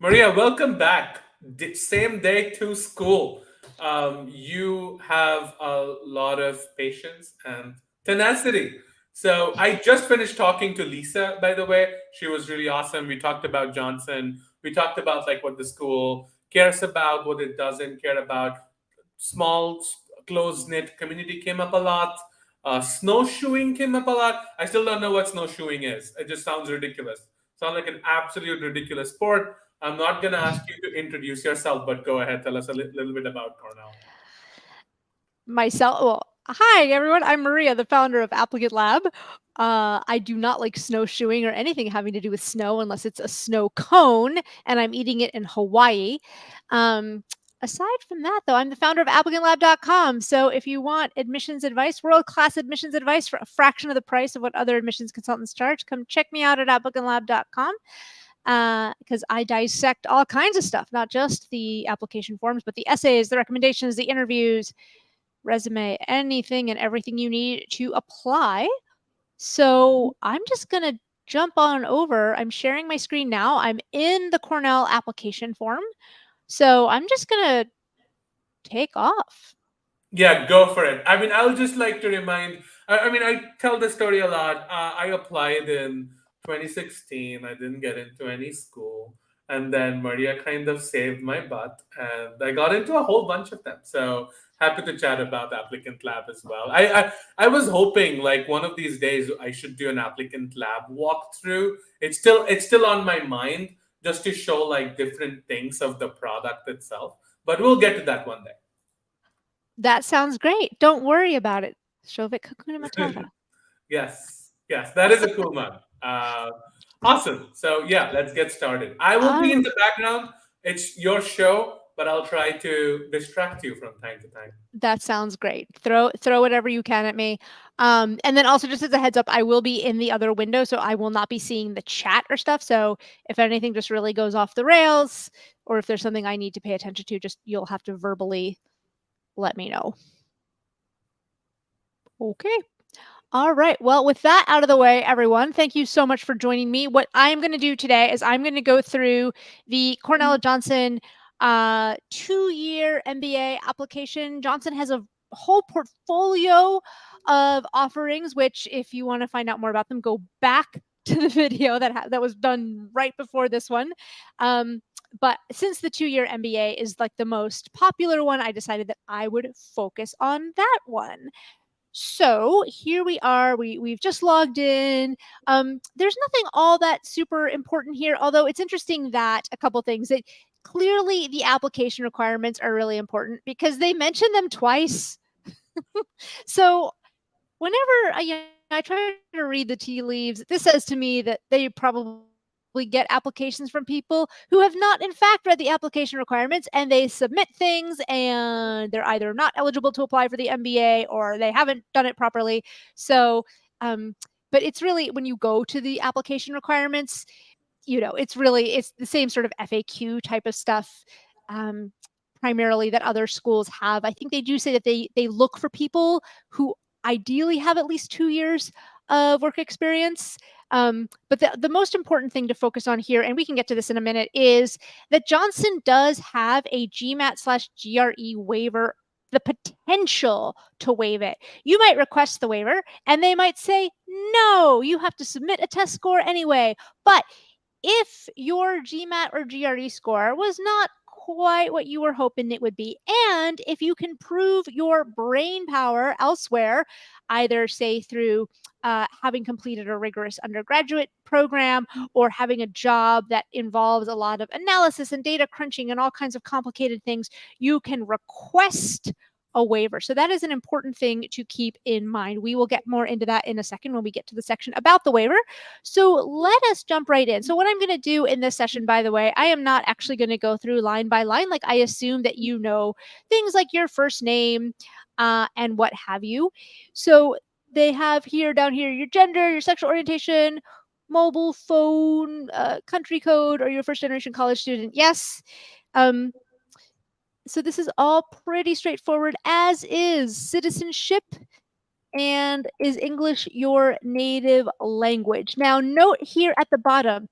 Maria, welcome back. Same day to school. You have a lot of patience and tenacity. So I just finished talking to Lisa, by the way. She was really awesome. We talked about Johnson. We talked about like what the school cares about, what it doesn't care about. Small, close knit community came up a lot. Snowshoeing came up a lot. I still don't know what snowshoeing is. It just sounds ridiculous. Sounds like an absolute ridiculous sport. I'm not going to ask you to introduce yourself, but go ahead. Tell us a little bit about Cornell. Well, hi everyone. I'm Maria, the founder of Applicant Lab. I do not like snowshoeing or anything having to do with snow unless it's a snow cone and I'm eating it in Hawaii. Um, Aside from that, though, I'm the founder of ApplicantLab.com. So if you want admissions advice, world-class admissions advice for a fraction of the price of what other admissions consultants charge, come check me out at ApplicantLab.com. Because I dissect all kinds of stuff, not just the application forms, but the essays, the recommendations, the interviews, resume, anything and everything you need to apply. So I'm just going to jump on over. I'm sharing my screen now. I'm in the Cornell application form. So I'm just going to take off. Yeah, go for it. I mean, I'll just like to remind. I tell this story a lot. I applied in 2016. I didn't get into any school, and then Maria kind of saved my butt, and I got into a whole bunch of them. So happy to chat about applicant lab as well. I was hoping like one of these days I should do an applicant lab walkthrough. It's still on my mind just to show like different things of the product itself. But we'll get to that one day. That sounds great. Don't worry about it. Shovit Kakuna Matata. Yes, yes, that is a cool one. Awesome. So yeah, let's get started. I will be in Oh, the background. It's your show, but I'll try to distract you from time to time. that sounds great. Throw whatever you can at me. And then also just as a heads up, I will be in the other window, so I will not be seeing the chat or stuff. So if anything just really goes off the rails, or if there's something I need to pay attention to, just you'll have to verbally let me know. Okay. All right. Well, with that out of the way, everyone, thank you so much for joining me. What I'm going to do today is I'm going to go through the Cornell Johnson 2-year MBA application. Johnson has a whole portfolio of offerings, which if you want to find out more about them, go back to the video that was done right before this one. But since the 2-year MBA is like the most popular one, I decided that I would focus on that one. So here we are. We've just logged in. There's nothing all that super important here, although it's interesting that a couple things that clearly the application requirements are really important because they mention them twice. So whenever I try to read the tea leaves, this says to me that they probably get applications from people who have not, in fact, read the application requirements and they submit things and they're either not eligible to apply for the MBA or they haven't done it properly. So, um, but it's really when you go to the application requirements, it's the same sort of FAQ type of stuff. Um, Primarily that other schools have. I think they do say that they look for people who ideally have at least 2 years of work experience. But the most important thing to focus on here, and we can get to this in a minute, is that Johnson does have a GMAT/GRE waiver, the potential to waive it. You might request the waiver, and they might say, no, you have to submit a test score anyway. But if your GMAT or GRE score was not quite what you were hoping it would be, and if you can prove your brain power elsewhere, either say through having completed a rigorous undergraduate program or having a job that involves a lot of analysis and data crunching and all kinds of complicated things, you can request a waiver. So that is an important thing to keep in mind. We will get more into that in a second when we get to the section about the waiver. So let us jump right in. So what I'm going to do in this session, by the way, I am not actually going to go through line by line. Like I assume that you know things like your first name and what have you. So they have here, down here, your gender, your sexual orientation, mobile phone, country code, or your first generation college student. Yes. So this is all pretty straightforward, as is citizenship and is English your native language. Now, note here at the bottom,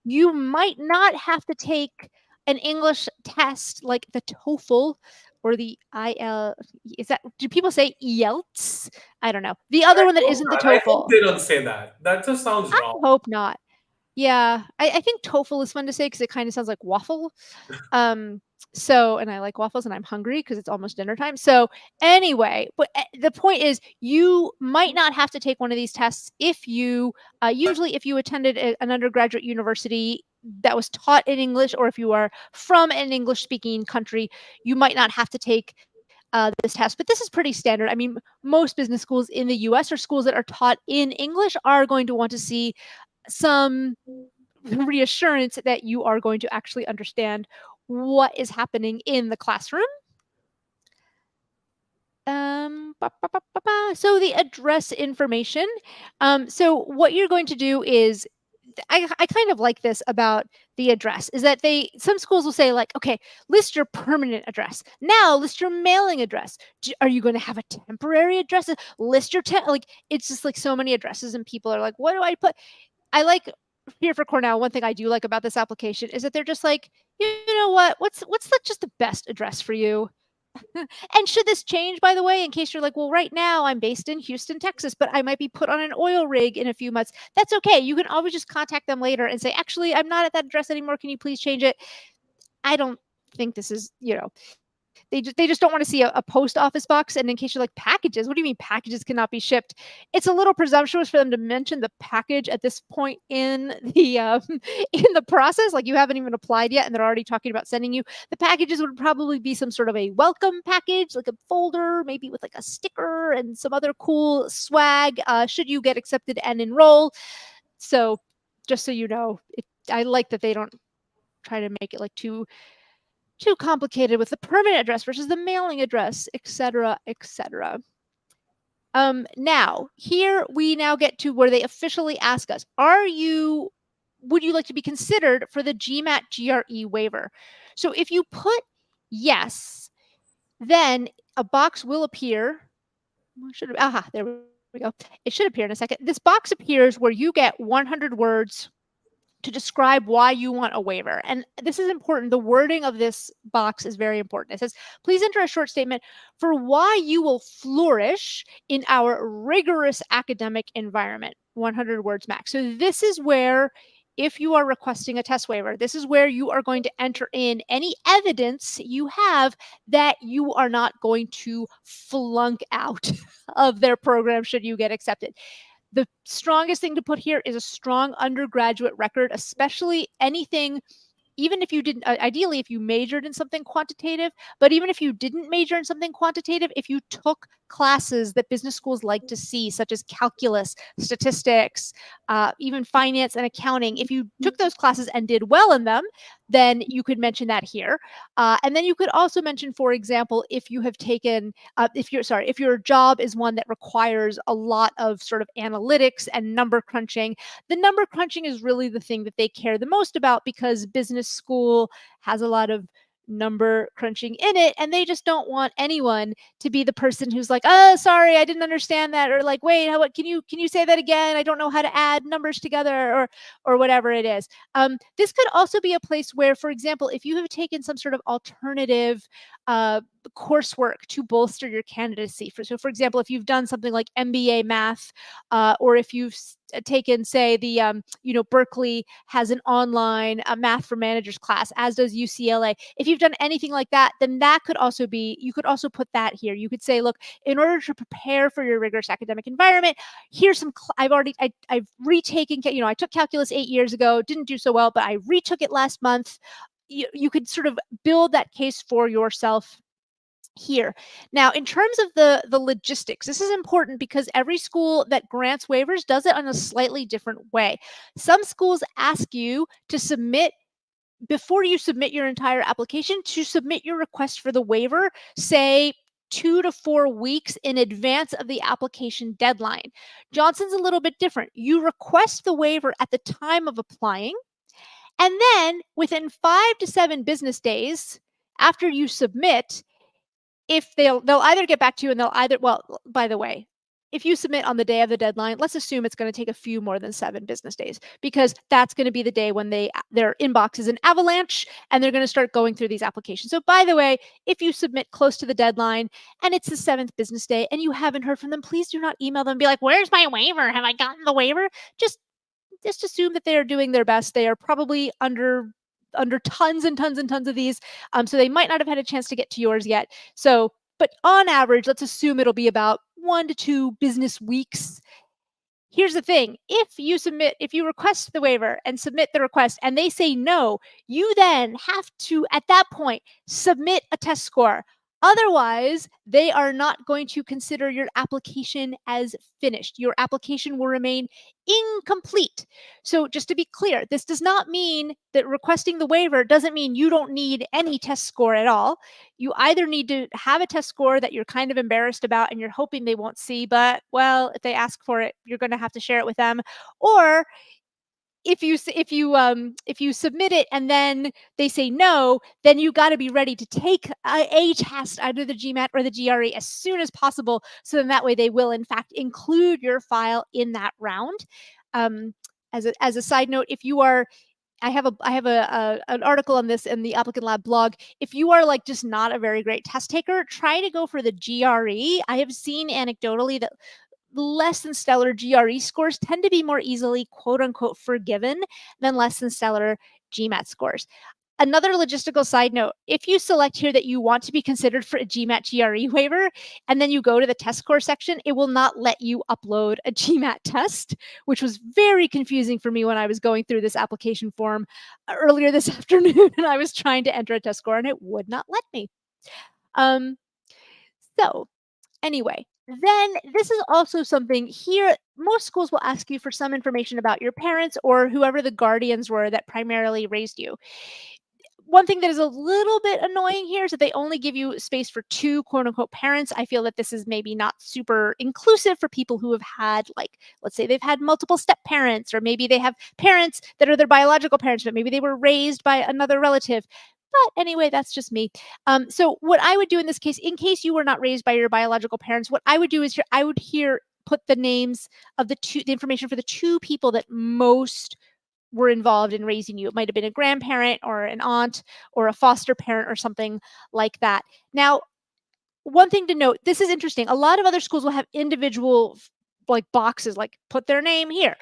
You might not have to take an English test like the TOEFL or the IL. Is that, do people say IELTS? I don't know. The I other one that hope isn't the not. I hope TOEFL. they don't say that. That just sounds I wrong. hope not. Yeah, I think TOEFL is fun to say because it kind of sounds like waffle. Um, so, and I like waffles and I'm hungry because it's almost dinner time. So, anyway, but the point is, you might not have to take one of these tests if you, usually, if you attended an undergraduate university that was taught in English, or if you are from an English speaking country, you might not have to take this test. But this is pretty standard. I mean, most business schools in the US or schools that are taught in English are going to want to see some reassurance that you are going to actually understand what is happening in the classroom. So the address information. So what you're going to do is, I kind of like this about the address, is that some schools will say like, okay, list your permanent address. Now list your mailing address. Are you going to have a temporary address? List your like, it's just like so many addresses and people are like, what do I put? I like, here for Cornell, one thing I do like about this application is that they're just like, you know what? What's just the best address for you? And should this change, by the way, in case you're like, well, right now I'm based in Houston, Texas, but I might be put on an oil rig in a few months. That's okay. You can always just contact them later and say, actually, I'm not at that address anymore. Can you please change it? I don't think this is, they just don't want to see a post office box. And in case you're like, packages, what do you mean packages cannot be shipped? It's a little presumptuous for them to mention the package at this point in the in the process. Like, you haven't even applied yet and they're already talking about sending you. The packages would probably be some sort of a welcome package, like a folder, maybe with like a sticker and some other cool swag, should you get accepted and enroll. So just so you know, I like that they don't try to make it like too complicated with the permanent address versus the mailing address, etc., etc. Now, here we now get to where they officially ask us, would you like to be considered for the GMAT GRE waiver? So if you put yes, then a box will appear. There we go. It should appear in a second. This box appears where you get 100 words to describe why you want a waiver. And this is important. The wording of this box is very important. It says, please enter a short statement for why you will flourish in our rigorous academic environment. 100 words max. So this is where, if you are requesting a test waiver, this is where you are going to enter in any evidence you have that you are not going to flunk out of their program should you get accepted. The strongest thing to put here is a strong undergraduate record, especially anything, even if you didn't, ideally, if you majored in something quantitative, but even if you didn't major in something quantitative, if you took classes that business schools like to see, such as calculus, statistics, even finance and accounting, if you took those classes and did well in them, then you could mention that here. And then you could also mention, for example, if you have taken, if your job is one that requires a lot of sort of analytics and number crunching. The number crunching is really the thing that they care the most about, because business school has a lot of number crunching in it, and they just don't want anyone to be the person who's like, oh, sorry, I didn't understand that, or like, wait, what, can you say that again? I don't know how to add numbers together, or whatever it is. This could also be a place where, for example, if you have taken some sort of alternative coursework to bolster your candidacy. For example, if you've done something like MBA math, or if you've taken, say, the Berkeley has an online math for managers class, as does UCLA. If you've done anything like that, then that could also be, you could also put that here. You could say, look, in order to prepare for your rigorous academic environment, here's some, I've retaken, I took calculus 8 years ago, didn't do so well, but I retook it last month. You could sort of build that case for yourself here. Now, in terms of the logistics, this is important because every school that grants waivers does it in a slightly different way. Some schools ask you to submit, before you submit your entire application, to submit your request for the waiver, say 2 to 4 weeks in advance of the application deadline. Johnson's a little bit different. You request the waiver at the time of applying, and then within 5 to 7 business days after you submit, if they'll either get back to you, and they'll either, well, by the way, if you submit on the day of the deadline, let's assume it's going to take a few more than 7 business days, because that's going to be the day when their inbox is an avalanche and they're going to start going through these applications. So by the way, if you submit close to the deadline and it's the 7th business day and you haven't heard from them, please do not email them and be like, "Where's my waiver? Have I gotten the waiver?" Just assume that they are doing their best. They are probably under tons and tons and tons of these, so they might not have had a chance to get to yours yet. So, but on average, let's assume it'll be about 1 to 2 business weeks. Here's the thing: if you request the waiver and submit the request and they say no, you then have to, at that point, submit a test score. Otherwise, they are not going to consider your application as finished. Your application will remain incomplete. So, just to be clear, this does not mean that requesting the waiver doesn't mean you don't need any test score at all. You either need to have a test score that you're kind of embarrassed about and you're hoping they won't see, but well, if they ask for it, you're going to have to share it with them. Or if you submit it and then they say no, then you got to be ready to take a test, either the GMAT or the GRE, as soon as possible. So then that way they will in fact include your file in that round. As a side note, if you are I have an article on this in the Applicant Lab blog. If you are like just not a very great test taker, try to go for the GRE. I have seen anecdotally that less than stellar GRE scores tend to be more easily quote unquote forgiven than less than stellar GMAT scores. Another logistical side note: if you select here that you want to be considered for a GMAT GRE waiver, and then you go to the test score section, it will not let you upload a GMAT test, which was very confusing for me when I was going through this application form earlier this afternoon and I was trying to enter a test score and it would not let me. Um, so anyway, then this is also something here. Most schools will ask you for some information about your parents or whoever the guardians were that primarily raised you. One thing that is a little bit annoying here is that they only give you space for 2 quote unquote parents. I feel that this is maybe not super inclusive for people who have had, like, let's say they've had multiple step parents, or maybe they have parents that are their biological parents, but maybe they were raised by another relative. But anyway, that's just me. So what I would do in this case, in case you were not raised by your biological parents, what I would do is I would put the names of the information for the 2 people that most were involved in raising you. It might have been a grandparent or an aunt or a foster parent or something like that. Now, one thing to note, this is interesting. A lot of other schools will have individual like boxes, like put their name here.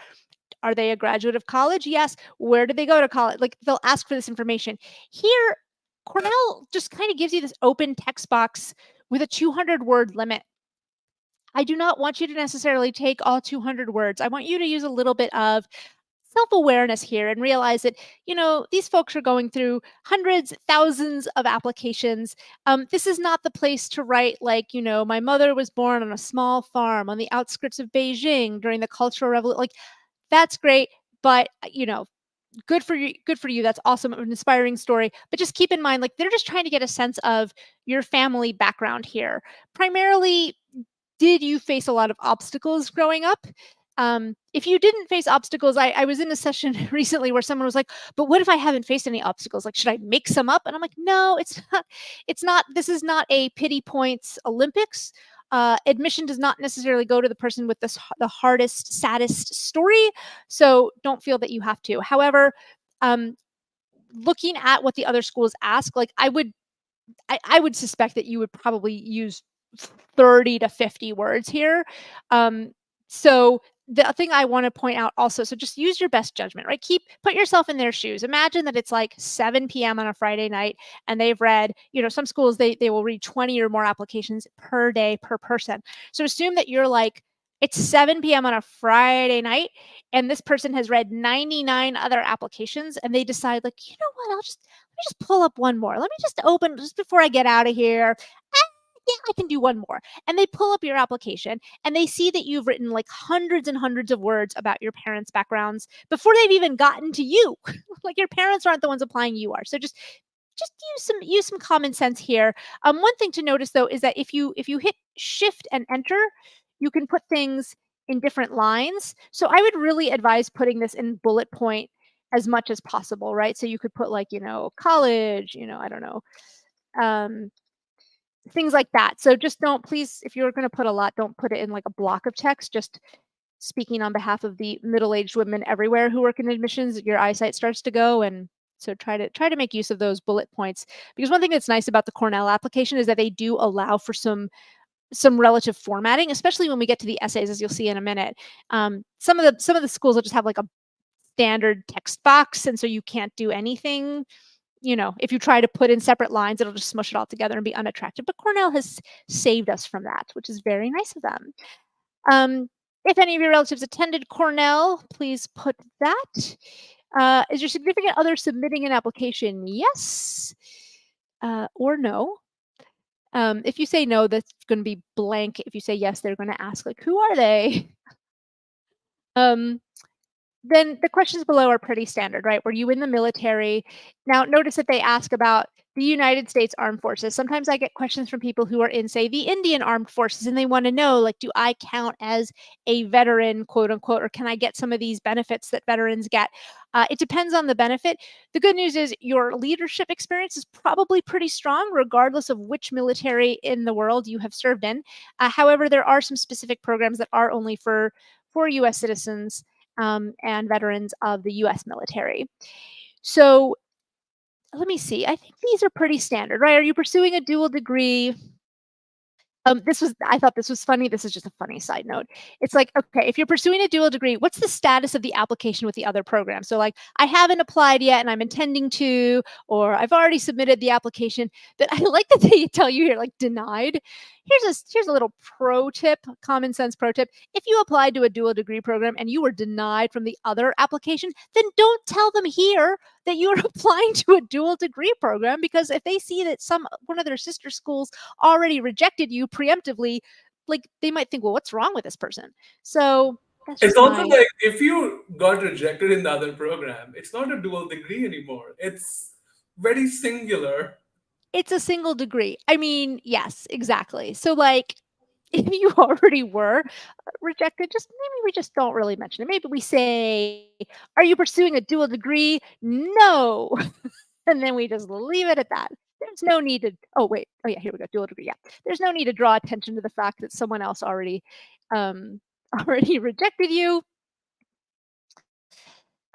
Are they a graduate of college? Yes. Where did they go to college? Like they'll ask for this information. Here, Cornell just kind of gives you this open text box with a 200-word limit. I do not want you to necessarily take all 200 words. I want you to use a little bit of self-awareness here and realize that, these folks are going through hundreds, thousands of applications. This is not the place to write like, my mother was born on a small farm on the outskirts of Beijing during the Cultural Revolution. Like, that's great, but good for you. Good for you. That's awesome. An inspiring story. But just keep in mind, like, they're just trying to get a sense of your family background here. Primarily, did you face a lot of obstacles growing up? If you didn't face obstacles, I was in a session recently where someone was like, but what if I haven't faced any obstacles? Like, should I make some up? And I'm like, no, it's not, this is not a pity points Olympics. Admission does not necessarily go to the person with the hardest, saddest story. So don't feel that you have to. However, looking at what the other schools ask, like I would suspect that you would probably use 30 to 50 words here. So the thing I want to point out also, so just use your best judgment, right? Put yourself in their shoes. Imagine that it's like 7 p.m. on a Friday night and they've read, some schools, they will read 20 or more applications per day per person. So assume that you're like, it's 7 p.m. on a Friday night and this person has read 99 other applications and they decide, like, you know what, let me just pull up one more. Let me just open just before I get out of here. Yeah, I can do one more. And they pull up your application and they see that you've written like hundreds and hundreds of words about your parents' backgrounds before they've even gotten to you. Like, your parents aren't the ones applying, you are. So just use some common sense here. One thing to notice though is that if you hit shift and enter, you can put things in different lines. So I would really advise putting this in bullet point as much as possible, right? So you could put like, college, I don't know. things like that. So just don't, please, if you're going to put a lot, don't put it in like a block of text. Just speaking on behalf of the middle-aged women everywhere who work in admissions, your eyesight starts to go. And so try to make use of those bullet points, because one thing that's nice about the Cornell application is that they do allow for some relative formatting, especially when we get to the essays, as you'll see in a minute. Some of the schools will just have like a standard text box, and so you can't do anything. If you try to put in separate lines, it'll just smush it all together and be unattractive. But Cornell has saved us from that, which is very nice of them. If any of your relatives attended Cornell, please put that. Is your significant other submitting an application? Yes or no. If you say no, that's going to be blank. If you say yes, they're going to ask, like, who are they? Then the questions below are pretty standard, right? Were you in the military? Now, notice that they ask about the United States Armed Forces. Sometimes I get questions from people who are in, say, the Indian Armed Forces, and they want to know, like, do I count as a veteran, quote unquote, or can I get some of these benefits that veterans get? It depends on the benefit. The good news is your leadership experience is probably pretty strong, regardless of which military in the world you have served in. However, there are some specific programs that are only for U.S. citizens and veterans of the US military. So let me see. I think these are pretty standard, right? Are you pursuing a dual degree? I thought this was funny. This is just a funny side note. It's like, okay, if you're pursuing a dual degree, what's the status of the application with the other program? So like, I haven't applied yet and I'm intending to, or I've already submitted the application. But I like that they tell you here, like, denied. Here's a little pro tip, common sense pro tip. If you applied to a dual degree program and you were denied from the other application, then don't tell them here that you're applying to a dual degree program, because if they see that one of their sister schools already rejected you preemptively, like, they might think, well, what's wrong with this person? So that's It's just also my like if you got rejected in the other program, it's not a dual degree anymore. It's very singular. it's a single degree. I mean, yes, exactly. So like, if you already were rejected, just maybe we just don't really mention it. Maybe we say, are you pursuing a dual degree? No. And then we just leave it at that. There's no need to, oh, wait. Oh, yeah, here we go. Dual degree. Yeah. There's no need to draw attention to the fact that someone else um, already rejected you.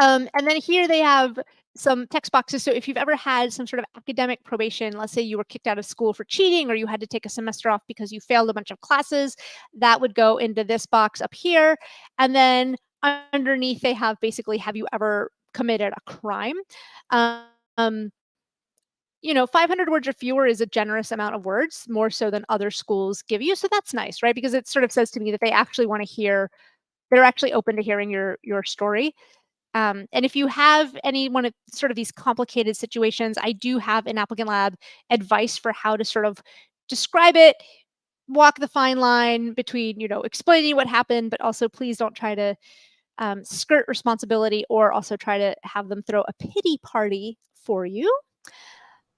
And then here they have some text boxes. So if you've ever had some sort of academic probation, let's say you were kicked out of school for cheating, or you had to take a semester off because you failed a bunch of classes, that would go into this box up here. And then underneath, they have basically, have you ever committed a crime? 500 words or fewer is a generous amount of words, more so than other schools give you. So that's nice, right? Because it sort of says to me that they actually want to hear, they're actually open to hearing your story. And if you have any one of sort of these complicated situations, I do have in Applicant Lab advice for how to sort of describe it, walk the fine line between, explaining what happened, but also please don't try to skirt responsibility or also try to have them throw a pity party for you.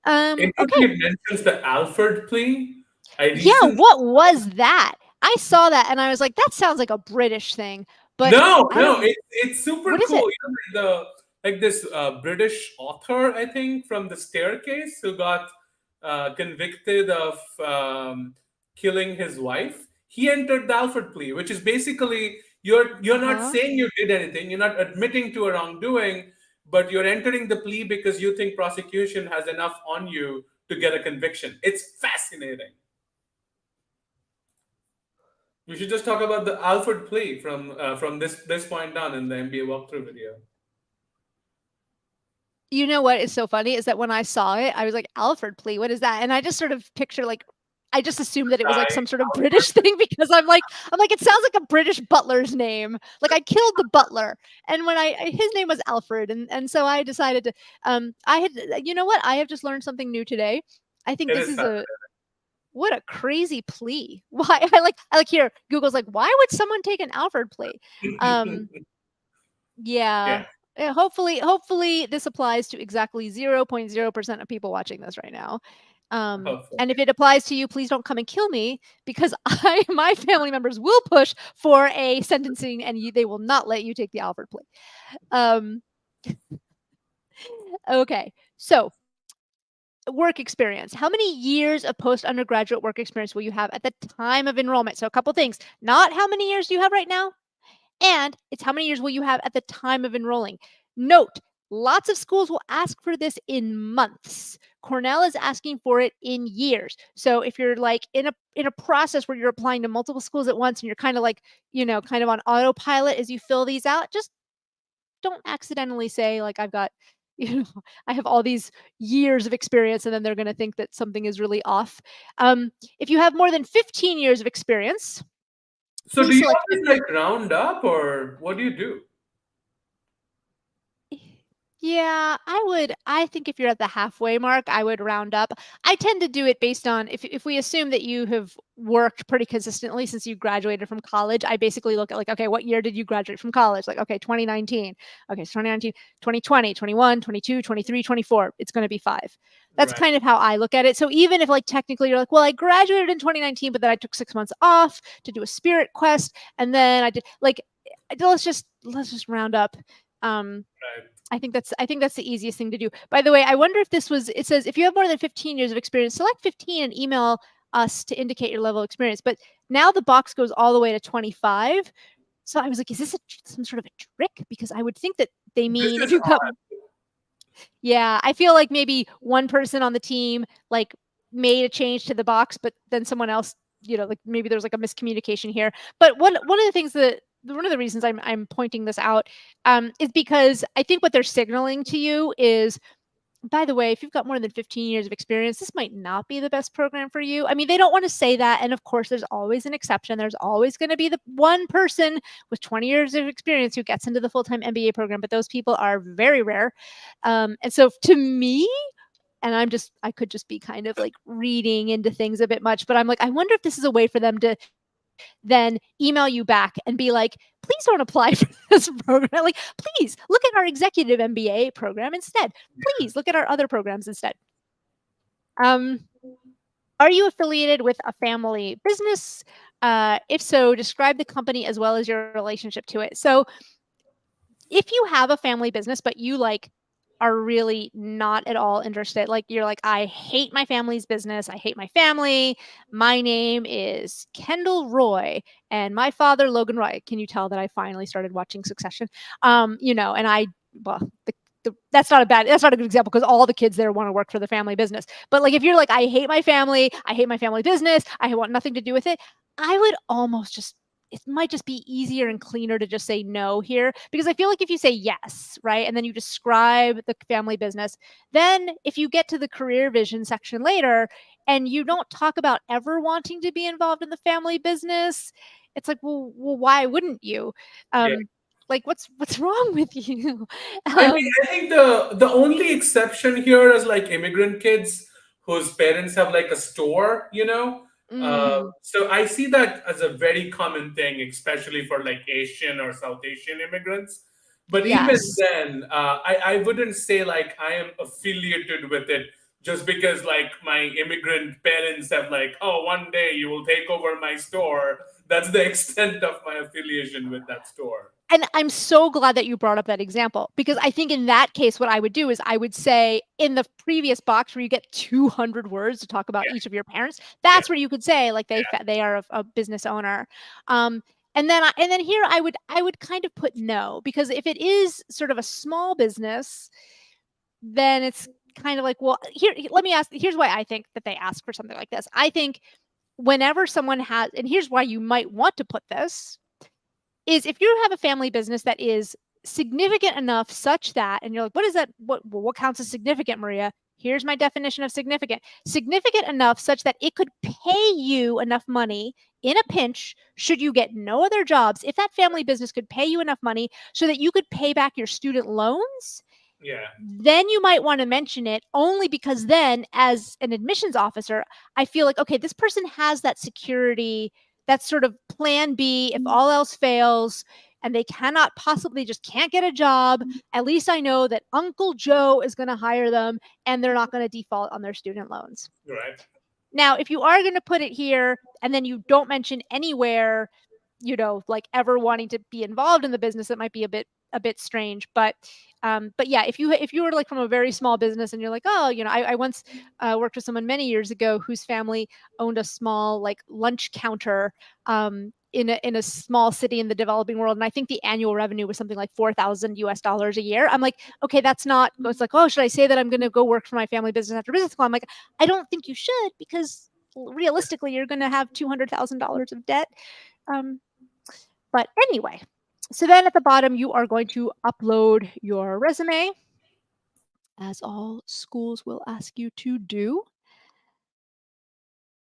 Interesting, Okay. it mentions the Alford plea. I Yeah, recently what was that? I saw that and I was like, that sounds like a British thing, but no, I no, don't, it's super what is cool. it? Like this British author, I think, from The Staircase, who got convicted of killing his wife. He entered the Alford plea, which is basically you're not Uh-huh. saying you did anything, you're not admitting to a wrongdoing, but you're entering the plea because you think prosecution has enough on you to get a conviction. It's fascinating. We should just talk about the Alford plea from this point on in the MBA walkthrough video. You know what is so funny is that when I saw it, I was like, Alfred plea, what is that? And I just sort of picture, like, I just assumed that it was like Guy some sort of Alford. British thing, because I'm like, it sounds like a British butler's name. Like, I killed the butler, and when his name was Alfred, and so I decided to, I had, you know what? I have just learned something new today. I think It this is is fun. what a crazy plea. Why? I like here, Google's like, why would someone take an Alfred plea? Um, Yeah, yeah. Hopefully this applies to exactly 0.0% of people watching this right now. hopefully. And if it applies to you, please don't come and kill me, because my family members will push for a sentencing, and they will not let you take the Alfred plea. Um, okay. So work experience. How many years of post-undergraduate work experience will you have at the time of enrollment? So a couple things. Not how many years do you have right now, and it's how many years will you have at the time of enrolling. Note, lots of schools will ask for this in months. Cornell is asking for it in years. So if you're like in a process where you're applying to multiple schools at once and you're kind of like, kind of on autopilot as you fill these out, just don't accidentally say like I've got I have all these years of experience, and then they're going to think that something is really off. If you have more than 15 years of experience, So do please you select always like round up, or what do you do? Yeah, I think if you're at the halfway mark, I would round up. I tend to do it based on if we assume that you have worked pretty consistently since you graduated from college, I basically look at like, okay, what year did you graduate from college? Like, okay, 2019. Okay, so 2019, 2020, 21, 22, 23, 24. It's going to be 5. That's Right. kind of how I look at it. So even if like technically you're like, well, I graduated in 2019, but then I took 6 months off to do a spirit quest, and then I did like let's just round up. Right. I think that's the easiest thing to do. By the way, I wonder if this was it says if you have more than 15 years of experience, select 15 and email us to indicate your level of experience. But now the box goes all the way to 25. So I was like, is this some sort of a trick? Because I would think that they This mean if is you've got odd. yeah, I feel like maybe one person on the team like made a change to the box, but then someone else, like maybe there's like a miscommunication here. But one of the things that one of the reasons I'm pointing this out is because I think what they're signaling to you is, by the way, if you've got more than 15 years of experience, this might not be the best program for you. I mean, they don't want to say that. And of course, there's always an exception. There's always going to be the one person with 20 years of experience who gets into the full time MBA program, but those people are very rare. And so to me, and I could just be kind of like reading into things a bit much, but I'm like, I wonder if this is a way for them to then email you back and be like, please don't apply for this program. Like, please look at our executive MBA program instead. Please look at our other programs instead. Um, are you affiliated with a family business? If so, describe the company as well as your relationship to it. So if you have a family business, but you like are really not at all interested, like you're like, I hate my family's business. I hate my family. My name is Kendall Roy and my father, Logan Roy. Can you tell that I finally started watching Succession? And well, that's not a good example because all the kids there want to work for the family business. But like if you're like, I hate my family business, I want nothing to do with it, I would almost just it might just be easier and cleaner to just say no here because I feel like if you say yes, right, and then you describe the family business, then if you get to the career vision section later and you don't talk about ever wanting to be involved in the family business, it's like, well why wouldn't you? Yeah. Like what's wrong with you? I mean, I think the only exception here is like immigrant kids whose parents have like a store, you know. Mm, So I see that as a very common thing, especially for like Asian or South Asian immigrants. But even yes. then, I wouldn't say like I am affiliated with it just because like my immigrant parents have like, oh, one day you will take over my store. That's the extent of my affiliation with that store. And I'm so glad that you brought up that example because I think in that case, what I would do is I would say in the previous box where you get 200 words to talk about Yeah, each of your parents, yeah, that's where you could say like they are a business owner. And then here I would kind of put no because if it is sort of a small business, then it's kind of like, well, here let me ask. Here's why I think that they ask for something like this. I think whenever someone has, and here's why you might want to put this is if you have a family business that is significant enough such that, and you're like, what is that? What counts as significant, Maria? Here's my definition of significant. Significant enough such that it could pay you enough money in a pinch should you get no other jobs. If that family business could pay you enough money so that you could pay back your student loans, yeah. then you might want to mention it only because then as an admissions officer, I feel like, okay, this person has that security, that sort of plan B if all else fails and they cannot possibly just can't get a job. At least I know that Uncle Joe is going to hire them and they're not going to default on their student loans. Right. Now, if you are going to put it here and then you don't mention anywhere, like ever wanting to be involved in the business, it might be a bit a bit strange. But yeah, if you were like from a very small business and you're like, oh, I once worked with someone many years ago whose family owned a small like lunch counter in a small city in the developing world, and I think the annual revenue was something like $4,000 a year. I'm like, okay, that's not. It's like, oh, should I say that I'm going to go work for my family business after business school? I'm like, I don't think you should, because realistically, you're going to have $200,000 of debt. But anyway, so then at the bottom, you are going to upload your resume, as all schools will ask you to do.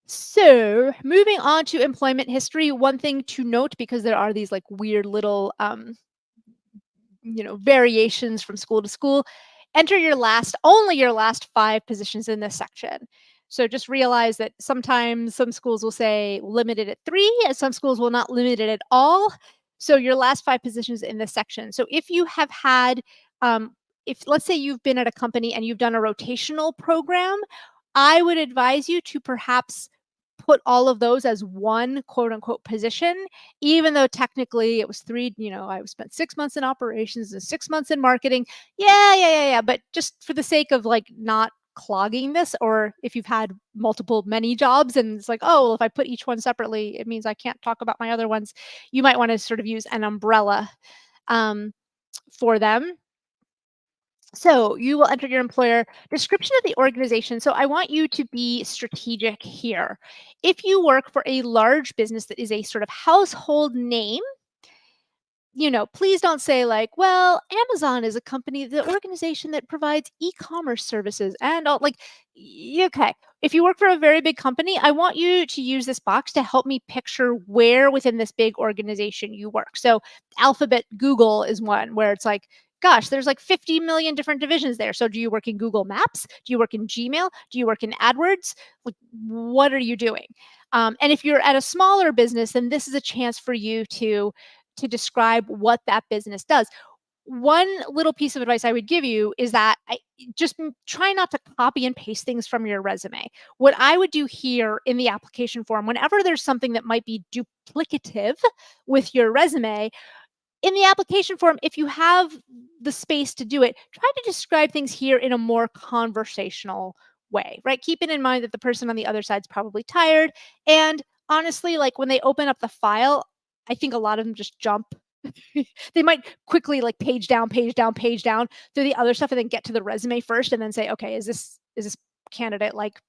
So moving on to employment history, one thing to note, because there are these like weird little variations from school to school, enter only your last 5 positions in this section. So just realize that sometimes some schools will say limited at 3, and some schools will not limit it at all. So your last 5 positions in this section. So if you have had, if let's say you've been at a company and you've done a rotational program, I would advise you to perhaps put all of those as one quote unquote position, even though technically it was 3, I spent 6 months in operations and 6 months in marketing. Yeah. But just for the sake of like not clogging this, or if you've had many jobs and it's like, oh, well, if I put each one separately, it means I can't talk about my other ones, you might want to sort of use an umbrella for them. So you will enter your employer, description of the organization. So I want you to be strategic here. If you work for a large business that is a sort of household name, please don't say like, well, Amazon is a company, the organization that provides e-commerce services and all, like, okay. If you work for a very big company, I want you to use this box to help me picture where within this big organization you work. So Alphabet Google is one where it's like, gosh, there's like 50 million different divisions there. So do you work in Google Maps? Do you work in Gmail? Do you work in AdWords? Like, what are you doing? And if you're at a smaller business, then this is a chance for you to describe what that business does. One little piece of advice I would give you is that just try not to copy and paste things from your resume. What I would do here in the application form, whenever there's something that might be duplicative with your resume, in the application form, if you have the space to do it, try to describe things here in a more conversational way, right? Keeping in mind that the person on the other side is probably tired. And honestly, like when they open up the file, I think a lot of them just jump. They might quickly like page down through the other stuff and then get to the resume first and then say, okay, is this candidate like,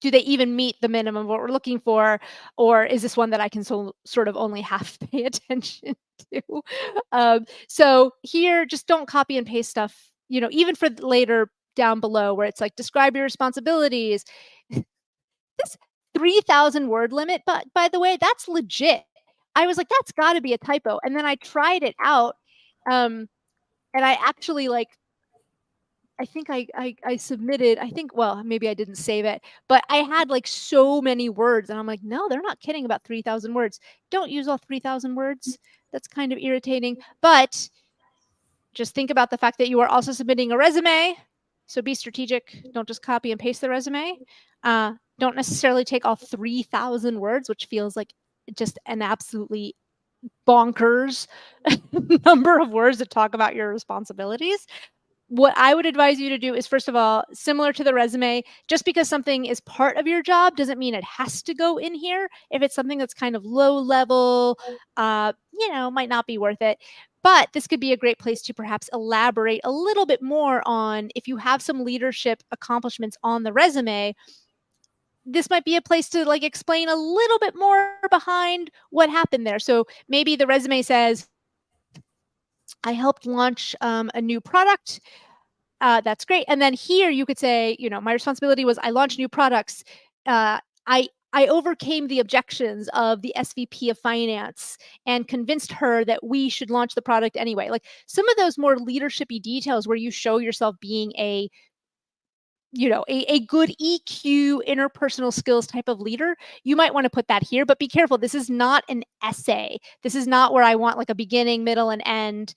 do they even meet the minimum of what we're looking for? Or is this one that I can sort of only half pay attention to? So here, just don't copy and paste stuff, even for later down below where it's like, describe your responsibilities. This 3,000 word limit, but by the way, that's legit. I was like, that's got to be a typo. And then I tried it out. And I actually like, I think I submitted, well, maybe I didn't save it, but I had like so many words and I'm like, no, they're not kidding about 3,000 words. Don't use all 3,000 words. That's kind of irritating, but just think about the fact that you are also submitting a resume. So be strategic. Don't just copy and paste the resume. Don't necessarily take all 3,000 words, which feels like just an absolutely bonkers number of words to talk about your responsibilities. What I would advise you to do is, first of all, similar to the resume, just because something is part of your job doesn't mean it has to go in here. If it's something that's kind of low level, might not be worth it. But this could be a great place to perhaps elaborate a little bit more on, if you have some leadership accomplishments on the resume, this might be a place to like explain a little bit more behind what happened there. So maybe the resume says, I helped launch a new product. That's great. And then here you could say, my responsibility was I launched new products. I overcame the objections of the SVP of finance and convinced her that we should launch the product anyway. Like some of those more leadershipy details where you show yourself being a good EQ, interpersonal skills type of leader, you might want to put that here, but be careful. This is not an essay. This is not where I want like a beginning, middle, and end.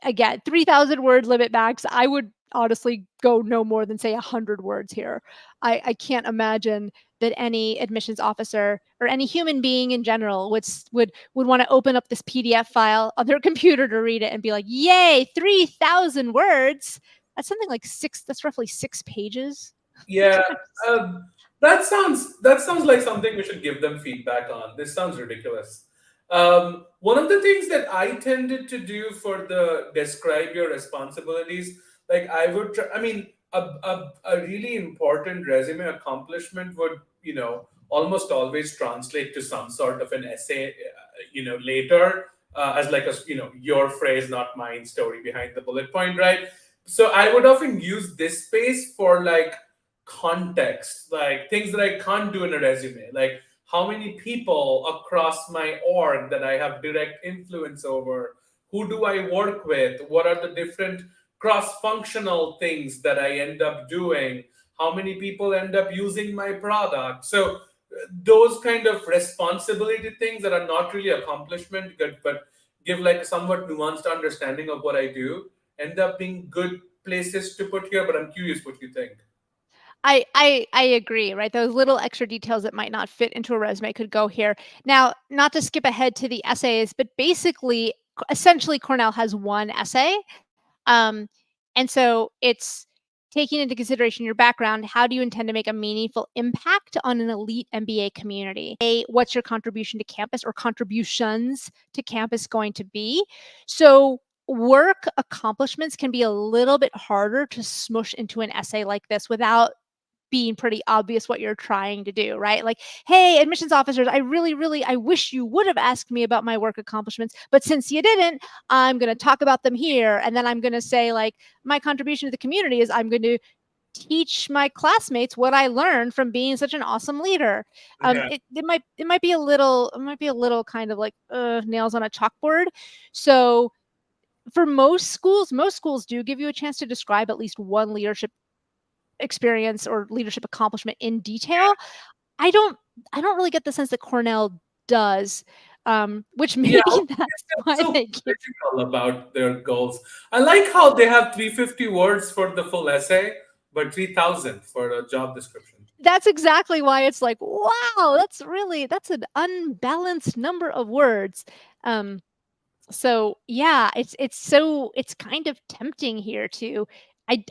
Again, 3,000 word limit max. I would honestly go no more than say 100 words here. I can't imagine that any admissions officer or any human being in general would want to open up this PDF file on their computer to read it and be like, "Yay, 3,000 words." That's something like that's roughly 6 pages. Yeah, um, that sounds like something we should give them feedback on. This sounds ridiculous. One of the things that I tended to do for the describe your responsibilities, like I would, I mean, a really important resume accomplishment would, almost always translate to some sort of an essay, later, as like your phrase, not mine, story behind the bullet point, right? So I would often use this space for like context, like things that I can't do in a resume, like how many people across my org that I have direct influence over, who do I work with, what are the different cross functional things that I end up doing, how many people end up using my product. So those kind of responsibility things that are not really accomplishment but give like a somewhat nuanced understanding of what I do end up being good places to put here. But I'm curious what you think. I agree, right? Those little extra details that might not fit into a resume could go here. Now, not to skip ahead to the essays, but basically, essentially, Cornell has one essay. Um, and so it's taking into consideration your background. How do you intend to make a meaningful impact on an elite MBA community? What's your contribution to campus or contributions to campus going to be? So work accomplishments can be a little bit harder to smush into an essay like this without being pretty obvious what you're trying to do, right? Like, hey, admissions officers, I wish you would have asked me about my work accomplishments, but since you didn't, I'm going to talk about them here. And then I'm going to say, like, my contribution to the community is I'm going to teach my classmates what I learned from being such an awesome leader. Yeah. It might be a little kind of like nails on a chalkboard. So for most schools do give you a chance to describe at least one leadership experience or leadership accomplishment in detail. I don't I don't really get the sense that Cornell does, which Yeah, maybe that's they're why so they give. political about their goals. I like how they have 350 words for the full essay, but 3,000 for a job description. That's exactly why it's like, wow, that's an unbalanced number of words. Um, so yeah, it's kind of tempting here to.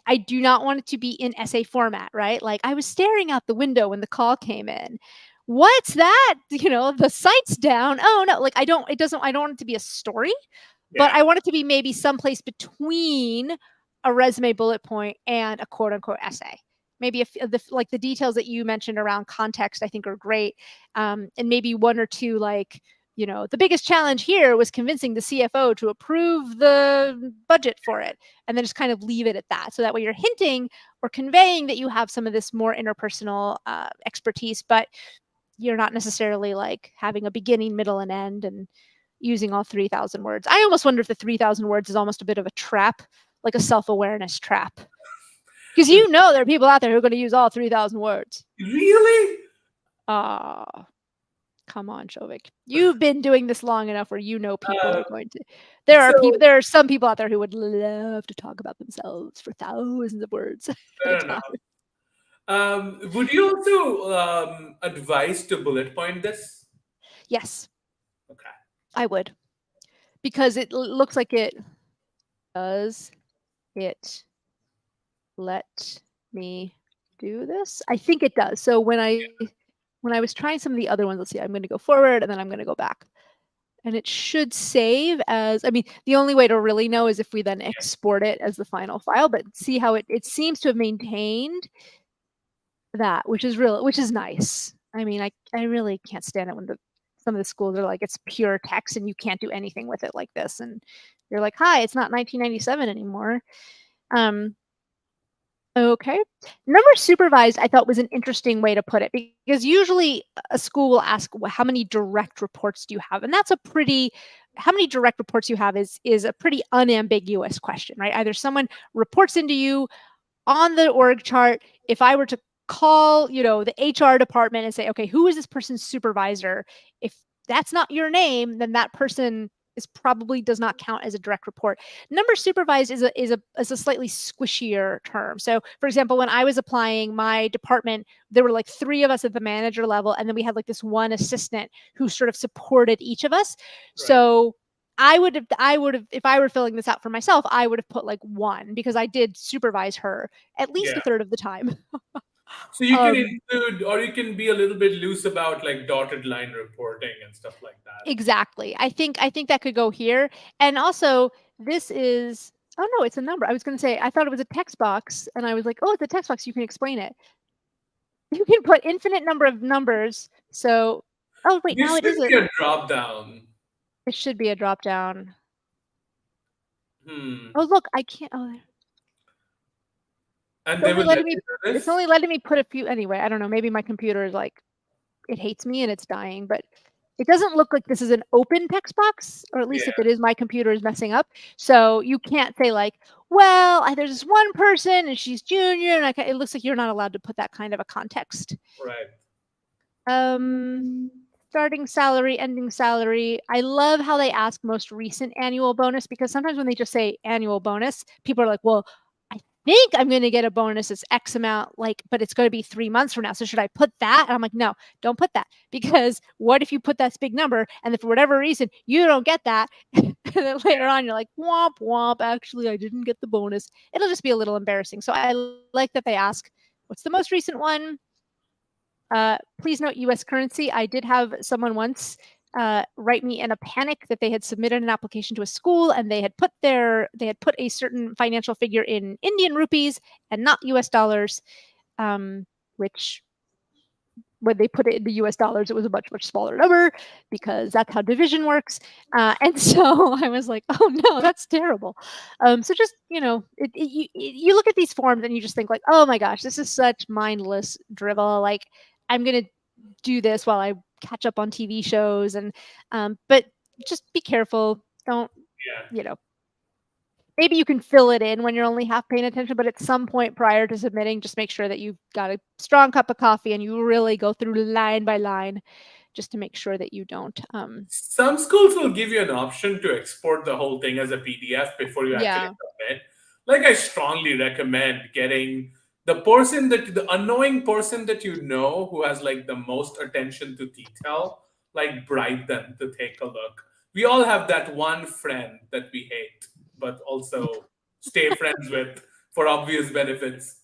I do not want it to be in essay format, right? Like I was staring out the window when the call came in. What's that? The site's down. Oh no, like I don't want it to be a story, but Yeah. I want it to be maybe someplace between a resume bullet point and a quote unquote essay. Maybe if like the details that you mentioned around context, I think are great. And maybe one or two, like, the biggest challenge here was convincing the CFO to approve the budget for it, and then just kind of leave it at that. So that way you're hinting or conveying that you have some of this more interpersonal expertise, but you're not necessarily like having a beginning, middle, and end and using all 3,000 words. I almost wonder if the 3,000 words is almost a bit of a trap, like a self-awareness trap. Because there are people out there who are going to use all 3,000 words. Really? Come on, Shovik. You've been doing this long enough where people Uh, are going to. so There are some people out there who would love to talk about themselves for thousands of words at a fair time. enough. Would you also advise to bullet point this? Yes, Okay. I would. Because it looks like it does it let me do this? I think it does. So when I was trying some of the other ones, let's see, I'm going to go forward and then I'm going to go back. And it should save as, the only way to really know is if we then export it as the final file, but see how it seems to have maintained that, which is nice. I really can't stand it when some of the schools are like, it's pure text and you can't do anything with it like this. And you're like, hi, it's not 1997 anymore. Okay. Number supervised, I thought was an interesting way to put it, because usually a school will ask, well, how many direct reports do you have? And how many direct reports you have is a pretty unambiguous question, right? Either someone reports into you on the org chart. If I were to call, the HR department and say, okay, who is this person's supervisor? If that's not your name, then that person probably does not count as a direct report. Number supervised is a slightly squishier term. So, for example, when I was applying, my department, there were like 3 of us at the manager level, and then we had like this one assistant who sort of supported each of us. Right. So I would have, if I were filling this out for myself, I would have put like 1 because I did supervise her at least Yeah. a third of the time. So you can um, include, or you can be a little bit loose about like dotted line reporting and stuff like that. exactly. I think that could go here. And also, this is, oh no, it's a number. I was going to say, I thought it was a text box, and I was like, oh, it's a text box. You can explain it. You can put infinite number of numbers. So, oh wait, There now it should is a. be a drop down. It should be a drop down. Hmm. Oh look, I can't. Oh, And it's they only will let letting me. you do It's this? only letting me put a few. Anyway, I don't know. Maybe my computer is like, it hates me and it's dying. But it doesn't look like this is an open text box, or at least if Yeah. it is, my computer is messing up. So you can't say like, well, there's this one person and she's junior, and it looks like you're not allowed to put that kind of a context. Right. Starting salary, ending salary. I love how they ask most recent annual bonus, because sometimes when they just say annual bonus, people are like, well, I think I'm going to get a bonus that's X amount, like, but it's going to be 3 months from now. So should I put that? And I'm like, no, don't put that, because what if you put that big number and if for whatever reason you don't get that, and then later on you're like, womp womp, actually I didn't get the bonus. It'll just be a little embarrassing. So I like that they ask, what's the most recent one? Please note US currency. I did have someone once write me in a panic that they had submitted an application to a school and they had put a certain financial figure in Indian rupees and not US dollars, which when they put it in the US dollars, it was a much, much smaller number because that's how division works. And so I was like, oh no, that's terrible. So just, you look at these forms and you just think like, oh my gosh, this is such mindless drivel. Like, I'm going to do this while I catch up on TV shows. But just be careful. Don't, Yeah. maybe you can fill it in when you're only half paying attention, but at some point prior to submitting, just make sure that you've got a strong cup of coffee and you really go through line by line just to make sure that you don't. Some schools will give you an option to export the whole thing as a PDF before you actually Yeah. submit. Like, I strongly recommend getting the annoying person that you know who has like the most attention to detail, like bribe them to take a look. We all have that one friend that we hate, but also stay friends with for obvious benefits.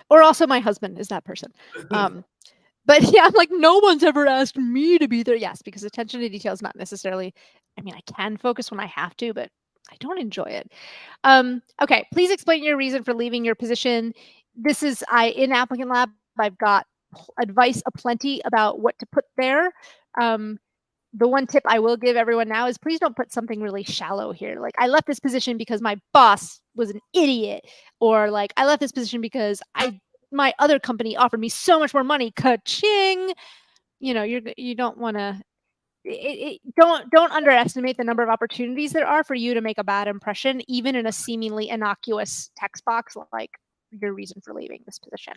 Or also my husband is that person. But yeah, I'm like, no one's ever asked me to be there. Yes, because attention to detail is not necessarily, I mean, I can focus when I have to, but I don't enjoy it. Okay, please explain your reason for leaving your position. This is in Applicant Lab, I've got advice aplenty about what to put there. The one tip I will give everyone now is please don't put something really shallow here. Like, I left this position because my boss was an idiot, or like, I left this position because my other company offered me so much more money. Ka-ching! You don't want to. Don't underestimate the number of opportunities there are for you to make a bad impression, even in a seemingly innocuous text box like your reason for leaving this position.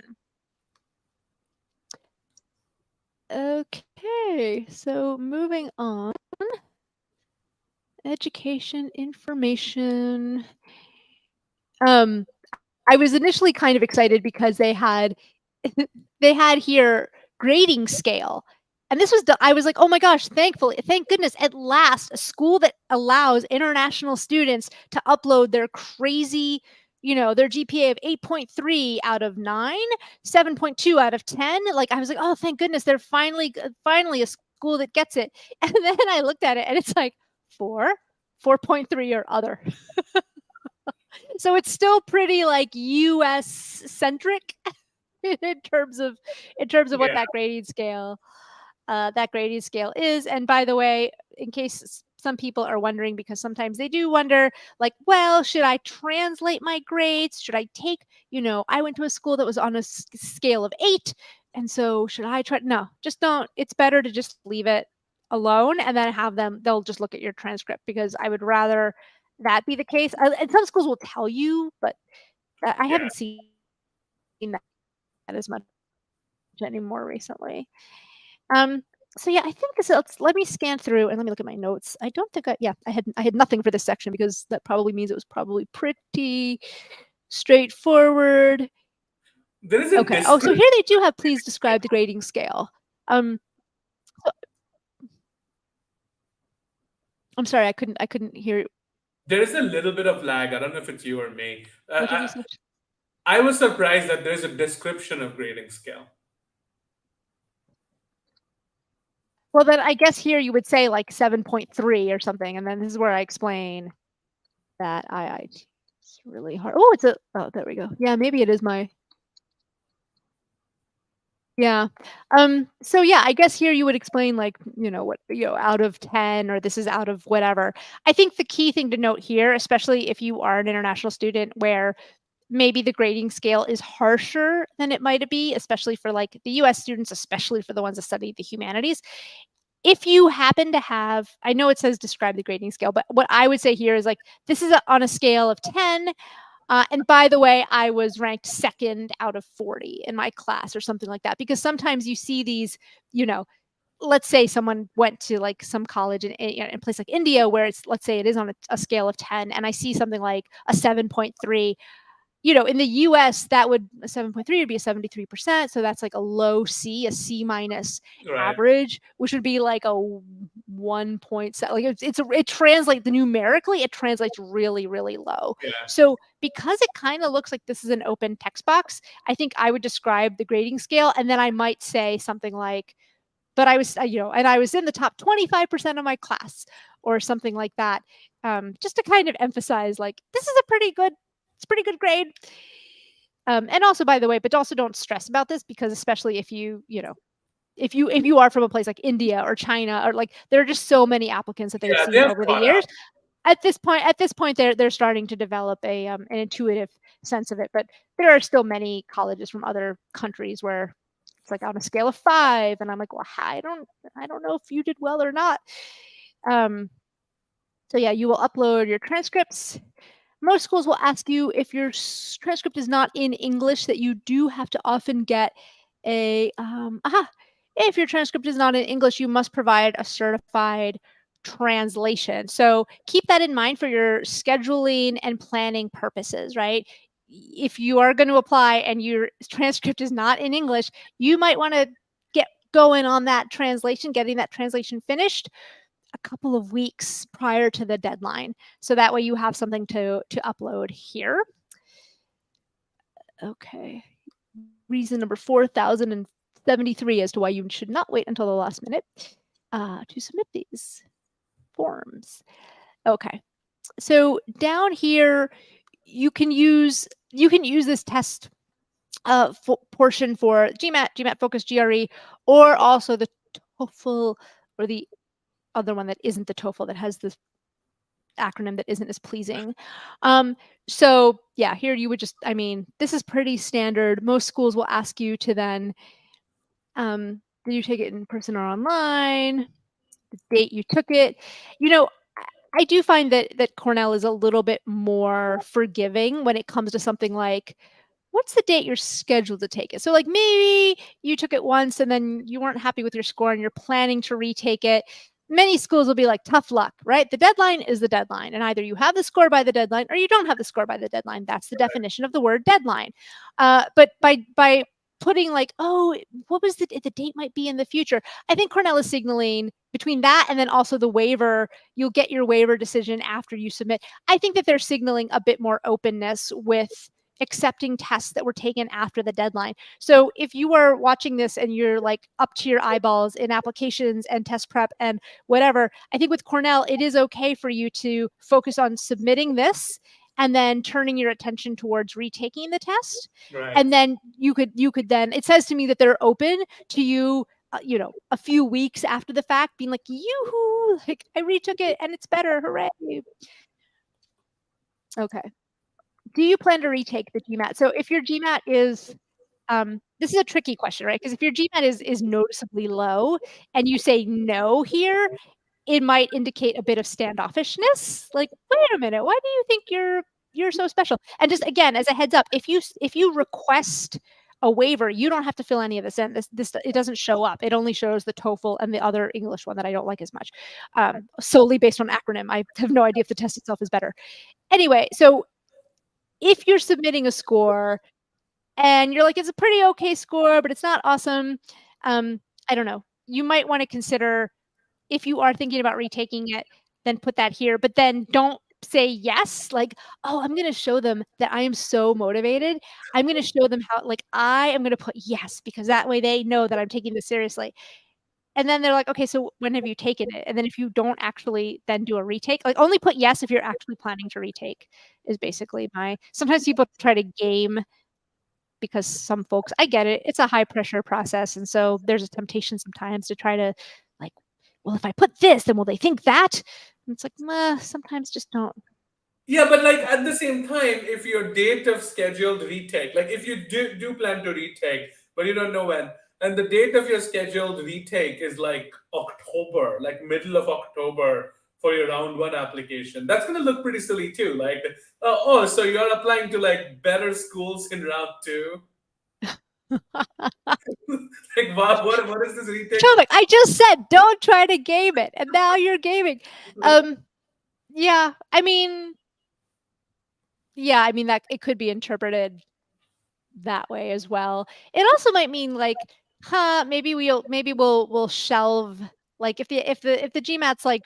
Okay, so moving on. Education information. I was initially kind of excited because they had here grading scale. And this was I was like, oh my gosh, thank goodness, at last, a school that allows international students to upload their crazy, their GPA of 8.3 out of 9, 7.2 out of 10. Like, I was like, oh, thank goodness, they're finally a school that gets it. And then I looked at it and it's like 4.3 or other. So it's still pretty like US centric in terms of what Yeah. that grading scale is. And by the way, in case some people are wondering, because sometimes they do wonder, like, well, should I translate my grades? Should I take, I went to a school that was on a scale of 8, and so should I try? No, just don't. It's better to just leave it alone and then they'll just look at your transcript, because I would rather that be the case. And some schools will tell you, but I Yeah. haven't seen that as much anymore recently. So yeah, I think this. Let me scan through and let me look at my notes. I don't think I had nothing for this section because that probably means it was probably pretty straightforward. There is a Okay. Oh, so description. here they do have please describe the grading scale. So, I'm sorry, I couldn't hear. There is a little bit of lag. I don't know if it's you or me. What did you say? I was surprised that there's a description of grading scale. Well, then I guess here you would say like 7.3 or something, and then this is where I explain that IIT is really hard. Oh, there we go. Yeah, maybe it is my. Yeah. So yeah, I guess here you would explain like, what, out of 10 or this is out of whatever. I think the key thing to note here, especially if you are an international student where maybe the grading scale is harsher than it might be, especially for like the US students, especially for the ones that study the humanities. If you happen to have, I know it says describe the grading scale, but what I would say here is like, this is on a scale of 10. And by the way, I was ranked second out of 40 in my class or something like that, because sometimes you see these, let's say someone went to like some college in a place like India where it's, let's say it is on a scale of 10 and I see something like a 7.3. In the US, that would, a 7.3 would be a 73%. So that's like a low C, a C minus Right. average, which would be like a 1.7. Like it translates numerically, it translates really, really low. Yeah. So because it kind of looks like this is an open text box, I think I would describe the grading scale. And then I might say something like, but I was, and I was in the top 25% of my class or something like that. Just to kind of emphasize like, this is a pretty good grade. And also, by the way, but also don't stress about this because especially if if you are from a place like India or China or like there are just so many applicants that they've Yeah, seen they're over the caught years. up. At this point, they're starting to develop an intuitive sense of it. But there are still many colleges from other countries where it's like on a scale of 5, and I'm like, well, I don't know if you did well or not. So yeah, you will upload your transcripts. Most schools will ask you if your transcript is not in English, that you do have to often get if your transcript is not in English, you must provide a certified translation. So keep that in mind for your scheduling and planning purposes, right? If you are going to apply and your transcript is not in English, you might want to get going on that translation, getting that translation finished a couple of weeks prior to the deadline. So that way you have something to upload here. Okay. Reason number 4073 as to why you should not wait until the last minute to submit these forms. Okay. So down here, you can use this test portion for GMAT Focus GRE, or also the TOEFL, or the other one that isn't the TOEFL that has this acronym that isn't as pleasing. So yeah, here you would just, this is pretty standard. Most schools will ask you to then, did you take it in person or online? The date you took it. I do find that Cornell is a little bit more forgiving when it comes to something like, what's the date you're scheduled to take it? So like maybe you took it once and then you weren't happy with your score and you're planning to retake it. Many schools will be like, tough luck, right? The deadline is the deadline. And either you have the score by the deadline or you don't have the score by the deadline. That's the definition of the word deadline. But by putting like, oh, what was the date might be in the future, I think Cornell is signaling between that and then also the waiver, you'll get your waiver decision after you submit. I think that they're signaling a bit more openness with accepting tests that were taken after the deadline. So if you are watching this and you're like up to your eyeballs in applications and test prep and whatever, I think with Cornell, it is okay for you to focus on submitting this and then turning your attention towards retaking the test. Right. And then you could then, it says to me that they're open to you, a few weeks after the fact being like, yoo-hoo, like I retook it and it's better, hooray. Okay. Do you plan to retake the GMAT? So if your GMAT is, this is a tricky question, right? Because if your GMAT is noticeably low and you say no here, it might indicate a bit of standoffishness. Like, wait a minute, why do you think you're so special? And just again, as a heads up, if you request a waiver, you don't have to fill any of this in. This it doesn't show up. It only shows the TOEFL and the other English one that I don't like as much, solely based on acronym. I have no idea if the test itself is better. Anyway, so if you're submitting a score and you're like, it's a pretty okay score, but it's not awesome, I don't know. You might want to consider, if you are thinking about retaking it, then put that here, but then don't say yes, like, oh, I'm going to show them that I am so motivated. I'm going to show them how, like, I am going to put yes, because that way they know that I'm taking this seriously. And then they're like, okay, so when have you taken it? And then if you don't actually then do a retake, like, only put yes if you're actually planning to retake, is basically sometimes people try to game, because some folks, I get it, it's a high pressure process. And so there's a temptation sometimes to try to, like, well, if I put this, then will they think that? And it's like, sometimes just don't. Yeah, but like at the same time, if your date of scheduled retake, like if you do plan to retake, but you don't know when, and the date of your scheduled retake is like October, like middle of October for your round one application, that's gonna look pretty silly too. Like, oh, so you're applying to like better schools in round two? Like, what is this retake? Like, I just said, don't try to game it, and now you're gaming. Yeah, I mean, that it could be interpreted that way as well. It also might mean like, maybe we'll shelve, like, if the GMAT's like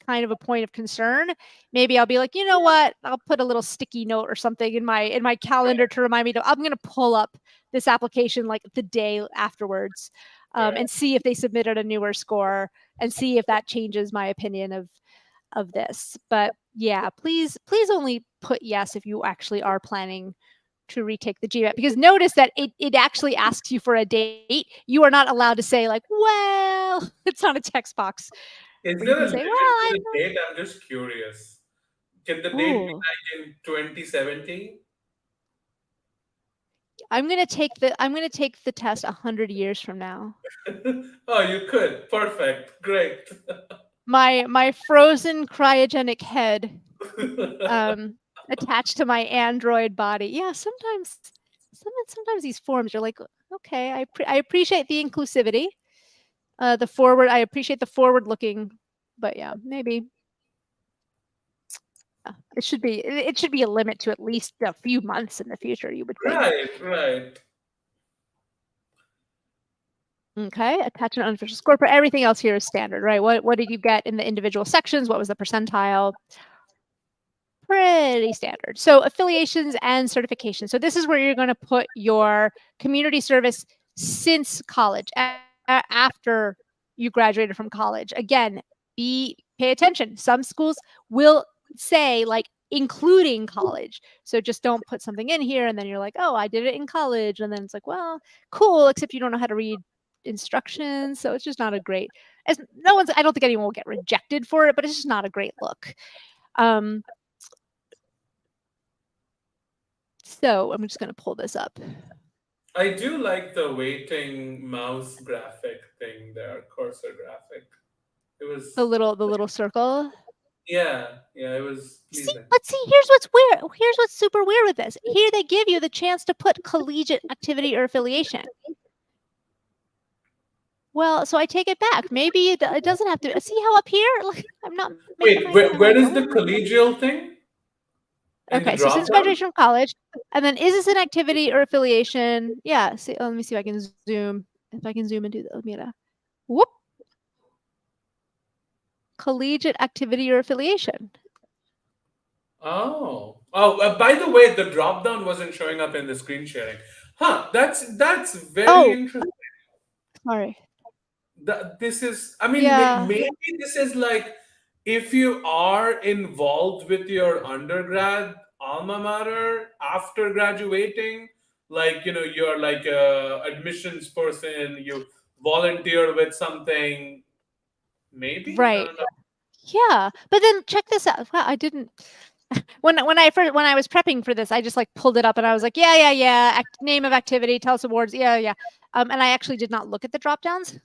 kind of a point of concern, maybe I'll be like, you know what, I'll put a little sticky note or something in my calendar to remind me I'm going to pull up this application like the day afterwards, and see if they submitted a newer score, and see if that changes my opinion of this. But yeah, please only put yes if you actually are planning to retake the GMAT, because notice that it actually asks you for a date. You are not allowed to say like, well, it's not a text box Is where you there a can limit say, to well, the date? I'm just curious. Can the date be ooh, like in 2017? I'm gonna take the test 100 years from now. Oh, you could. Perfect. Great. My frozen cryogenic head, attached to my android body. Yeah, sometimes these forms are like, okay, I appreciate the inclusivity, I appreciate the forward looking, but yeah, maybe it should be a limit to at least a few months in the future, you would think. Right, right. Okay, attach an unofficial score, but everything else here is standard, right? What did you get in the individual sections? What was the percentile? Pretty standard. So affiliations and certification. So this is where you're going to put your community service since college, after you graduated from college. Again, pay attention. Some schools will say like including college. So just don't put something in here and then you're like, oh, I did it in college. And then it's like, well, cool, except you don't know how to read instructions. So it's just not a great, I don't think anyone will get rejected for it, but it's just not a great look. So I'm just going to pull this up. I do like the waiting mouse graphic thing there, cursor graphic. It was, The little circle. yeah, it was See, pleasing. but here's what's weird. Here's what's super weird with this. Here they give you the chance to put collegiate activity or affiliation. Well, so I take it back. Maybe it doesn't have to. See how up here? Like, I'm not making Wait, where is the collegial thing? In the Okay, so drop since down? graduation from college, and then is this an activity or affiliation? Yeah. See, let me see if I can zoom. If I can zoom and do that, let me whoop. Collegiate activity or affiliation. Oh, by the way, the drop down wasn't showing up in the screen sharing. Huh? That's very Oh, interesting. sorry. This is, I mean, Yeah. maybe this is like if you are involved with your undergrad alma mater after graduating, like, you're like a admissions person, you volunteer with something, maybe? I Right. don't know. Yeah. But then check this out. Wow, I didn't when I was prepping for this, I just like pulled it up and I was like, yeah. Name of activity, tell us awards. Yeah. And I actually did not look at the drop downs.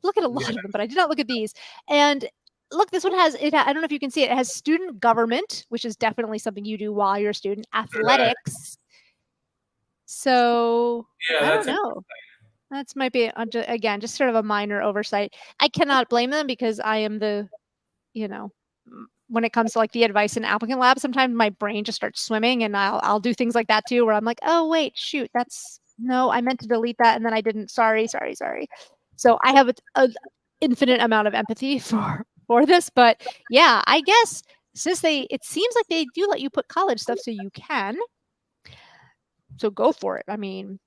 Look at a lot Yeah. of them, but I did not look at these. And look, this one has it. I don't know if you can see it. It has student government, which is definitely something you do while you're a student. Right. Athletics, So Yeah, I don't that's know. That's might be again just sort of a minor oversight. I cannot blame them because I am the, you know, when it comes to like the advice in applicant lab, sometimes my brain just starts swimming, and I'll do things like that too, where I'm like, oh wait, shoot, that's no, I meant to delete that, and then I didn't. Sorry, sorry, sorry. So I have a infinite amount of empathy for this, but yeah, I guess since it seems like they do let you put college stuff, so you can, so go for it. I mean,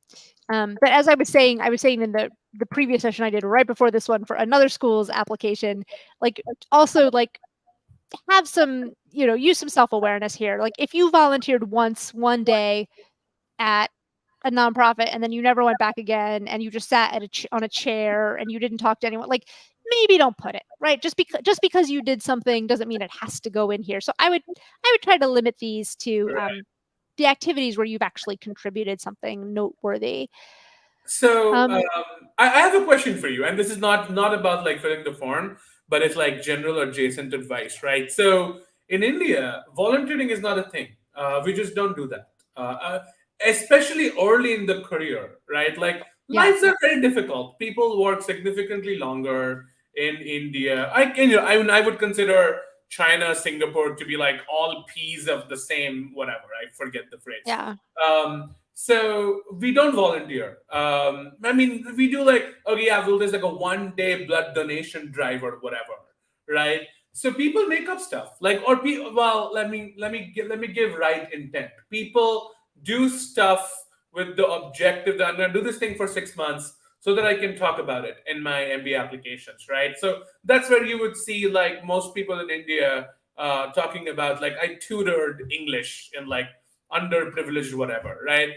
but as I was saying in the previous session I did right before this one for another school's application, like also like have some, use some self-awareness here. Like if you volunteered once one day at a nonprofit and then you never went back again and you just sat on a chair and you didn't talk to anyone, like maybe don't put it, right? Just because you did something doesn't mean it has to go in here. So I would try to limit these to right. the activities where you've actually contributed something noteworthy. So Um, I have a question for you, and this is not about like filling the form, but it's like general adjacent advice, right? So in India, volunteering is not a thing. We just don't do that, especially early in the career, right? Like yeah, lives are very difficult. People work significantly longer in India. I would consider China, Singapore to be like all peas of the same whatever. I forget the phrase. yeah, So we don't volunteer. I mean, we do like, okay, yeah, well, there's like a 1 day blood donation drive or whatever, right? So people make up stuff like, well, let me give right intent. People do stuff with the objective that I'm going to do this thing for 6 months so that I can talk about it in my MBA applications, right? So that's where you would see like most people in India talking about like I tutored English in like underprivileged whatever, right?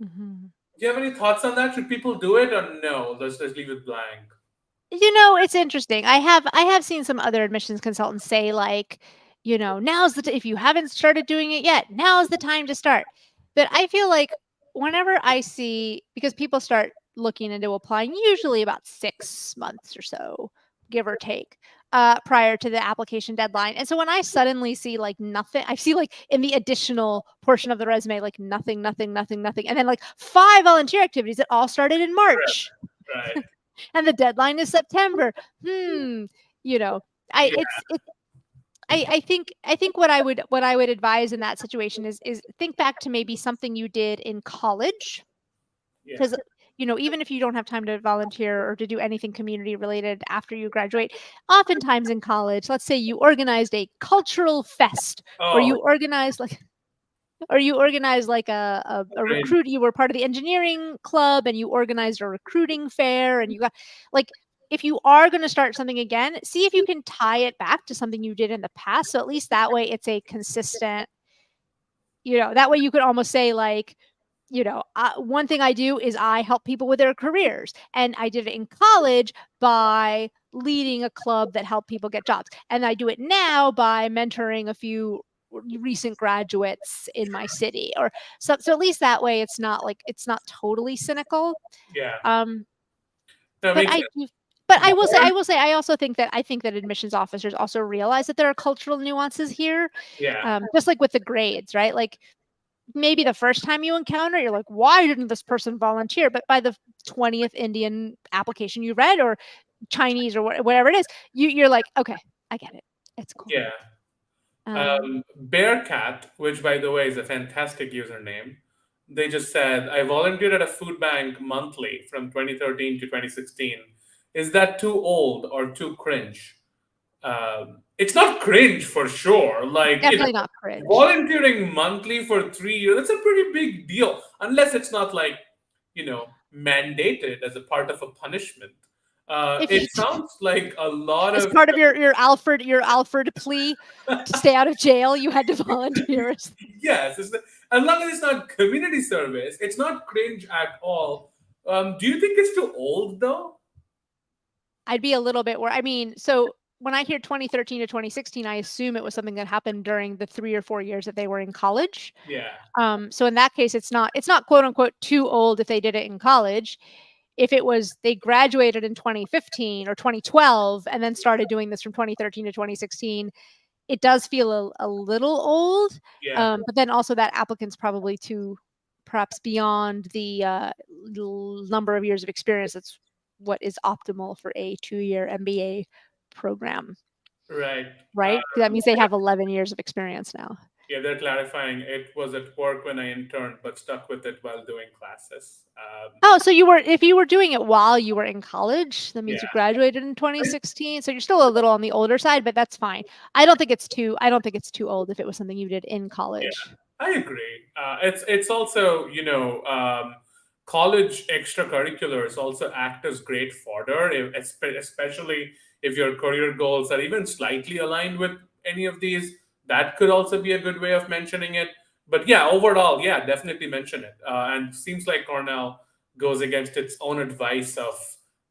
mhm. Do you have any thoughts on that? Should people do it or no? Let's leave it blank. It's interesting. I have seen some other admissions consultants say like, now's if you haven't started doing it yet, now's the time to start. But I feel like whenever I see, because people start looking into applying usually about 6 months or so, give or take, prior to the application deadline. And so when I suddenly see like nothing, I see like in the additional portion of the resume like nothing, nothing, nothing, nothing, and then like 5 volunteer activities that all started in March Right. and the deadline is September. Hmm, you know, I Yeah. it's I think what I would advise in that situation is think back to maybe something you did in college, Yeah. because even if you don't have time to volunteer or to do anything community related after you graduate, oftentimes in college, let's say you organized a cultural fest, or Oh, you organized like a right. recruit, you were part of the engineering club and you organized a recruiting fair, and you got like, if you are going to start something again, see if you can tie it back to something you did in the past, so at least that way it's a consistent, that way you could almost say like, one thing I do is I help people with their careers, and I did it in college by leading a club that helped people get jobs, and I do it now by mentoring a few recent graduates in my city, or so at least that way it's not totally cynical. Yeah. um That but makes I sense. do but I will say I also think that admissions officers also realize that there are cultural nuances here, Yeah. just like with the grades, right? Like maybe the first time you encounter it, you're like, why didn't this person volunteer? But by the 20th Indian application you read, or Chinese, or whatever it is, you're like, okay, I get it. It's cool. Yeah. Um, Bearcat, which by the way is a fantastic username, they just said, I volunteered at a food bank monthly from 2013 to 2016. Is that too old or too cringe? It's not cringe for sure. Like, Definitely not cringe. volunteering monthly for 3 years, that's a pretty big deal. Unless it's not like, mandated as a part of a punishment. If It you sounds like a lot as of, part of your Alfred plea to stay out of jail, you had to volunteer. yes, as long as it's not community service, it's not cringe at all. Do you think it's too old though? I'd be a little bit where, I mean, so when I hear 2013 to 2016, I assume it was something that happened during the 3 or 4 years that they were in college. Yeah, So in that case, it's not quote unquote too old if they did it in college. If it was they graduated in 2015 or 2012 and then started doing this from 2013 to 2016, it does feel a little old. yeah, But then also that applicant's probably too perhaps beyond the number of years of experience. That's what is optimal for a 2-year MBA program, Right. right? That means they have 11 years of experience now. Yeah, they're clarifying it was at work when I interned, but stuck with it while doing classes. Oh, so if you were doing it while you were in college, that means Yeah. you graduated in 2016. So you're still a little on the older side, but that's fine. I don't think it's too old if it was something you did in Yeah, college. I agree. It's also, college extracurriculars also act as great fodder, especially if your career goals are even slightly aligned with any of these. That could also be a good way of mentioning it. But yeah, overall, yeah, definitely mention it. And seems like Cornell goes against its own advice of,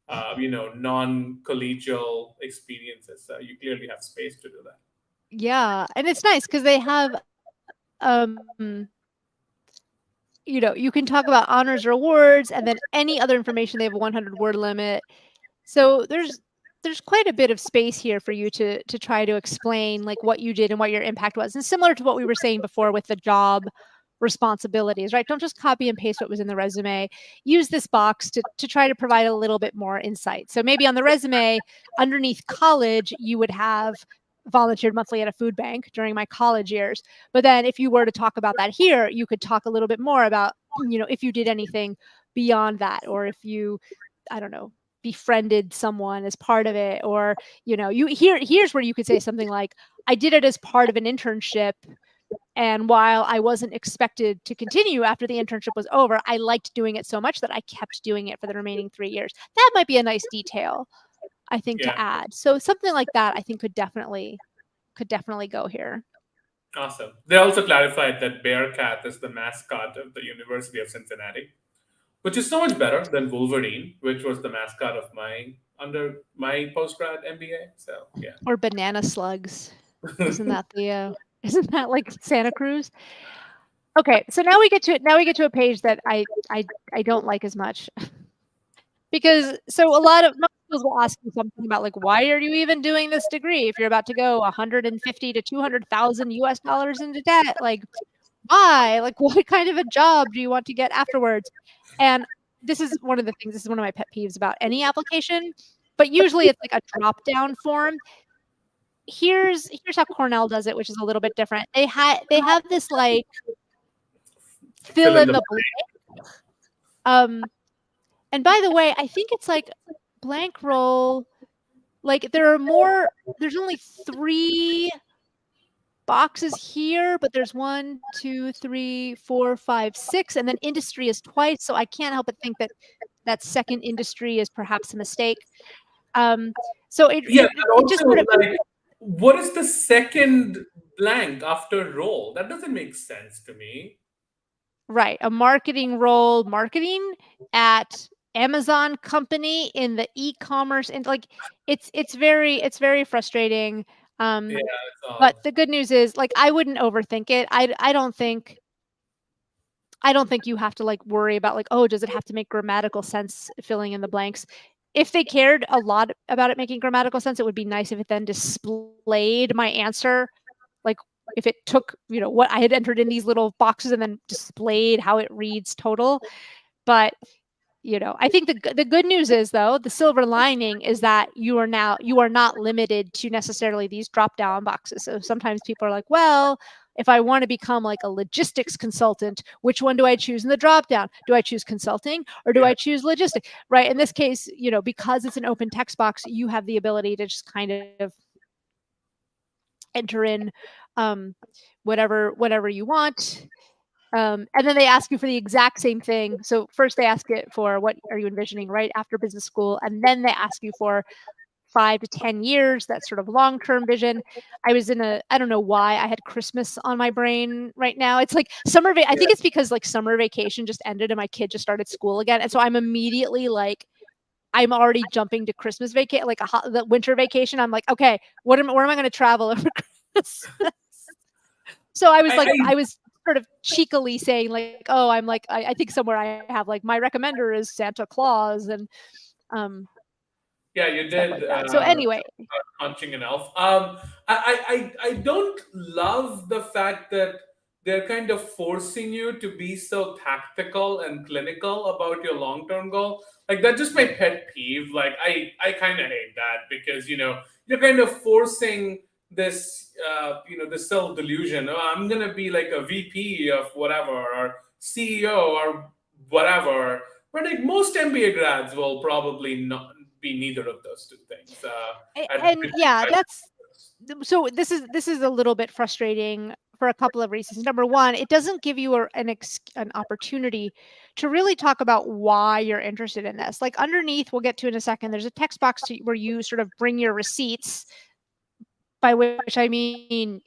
non-collegial experiences. You clearly have space to do that. Yeah, and it's nice because they have you can talk about honors or awards, and then any other information. They have a 100-word limit. So there's quite a bit of space here for you to try to explain like what you did and what your impact was. And similar to what we were saying before with the job responsibilities, right? Don't just copy and paste what was in the resume. Use this box to try to provide a little bit more insight. So maybe on the resume, underneath college, you would have volunteered monthly at a food bank during my college years. But then if you were to talk about that here, you could talk a little bit more about, if you did anything beyond that, or if you, I don't know, befriended someone as part of it, or here's where you could say something like, I did it as part of an internship, and while I wasn't expected to continue after the internship was over, I liked doing it so much that I kept doing it for the remaining 3 years. That might be a nice detail, I think, Yeah. to add. So something like that, I think, could definitely go here. Awesome. They also clarified that Bearcat is the mascot of the University of Cincinnati, which is so much better than Wolverine, which was the mascot of my postgrad MBA. So yeah. Or banana slugs. Isn't that isn't that like Santa Cruz? Okay, so now we get to a page that I don't like as much. Because so a lot of most schools will ask you something about like, why are you even doing this degree if you're about to go 150 to 200,000 US dollars into debt? Like, why? Like, what kind of a job do you want to get afterwards? And this is one of my pet peeves about any application, but usually it's like a drop down form. Here's how Cornell does it, which is a little bit different. They have this like fill Fill in in the the blank. Um, and by the way, I think it's like blank roll. Like there's only 3 boxes here, but there's 1, 2, 3, 4, 5, 6, and then industry is twice. So I can't help but think that that second industry is perhaps a mistake. So it yeah, it, it but it just also sort of like, what is the second blank after role? That doesn't make sense to me. right, a marketing role, marketing at Amazon company in the e-commerce, and like it's very frustrating. Yeah, Um, it's but all. the good news is like I wouldn't overthink it. I don't think you have to like worry about like, oh, does it have to make grammatical sense filling in the blanks? If they cared a lot about it making grammatical sense, it would be nice if it then displayed my answer. Like if it took, what I had entered in these little boxes and then displayed how it reads total. But I think the good news is, though, the silver lining is that you are not limited to necessarily these drop down boxes. So sometimes people are like, well, if I want to become like a logistics consultant, which one do I choose in the drop down? Do I choose consulting or do Yeah, I choose logistics? Right. In this case, because it's an open text box, you have the ability to just kind of enter in um, whatever you want. And then they ask you for the exact same thing. So first they ask it for what are you envisioning right after business school, and then they ask you for 5 to 10 years, that sort of long-term vision. I don't know why I had Christmas on my brain right now. It's like I yeah, think it's because like summer vacation just ended and my kid just started school again. And so I'm immediately like, I'm already jumping to Christmas vacation, like the winter vacation. I'm like, okay, where am I going to travel over Christmas? So I I was sort of cheekily saying like, oh, I think somewhere I have like my recommender is Santa Claus, and um, yeah, you stuff did like that. So anyway, punching an elf. I don't love the fact that they're kind of forcing you to be so tactical and clinical about your long-term goal. Like that's just my pet peeve. Like I kind of hate that because you're kind of forcing this this self delusion. Oh, I'm gonna be like a VP of whatever or CEO or whatever. But like most MBA grads will probably not be neither of those two things. And yeah, so this is a little bit frustrating for a couple of reasons. Number one, it doesn't give you an opportunity to really talk about why you're interested in this. Like underneath, we'll get to in a second, there's a text box where you sort of bring your receipts, by which I mean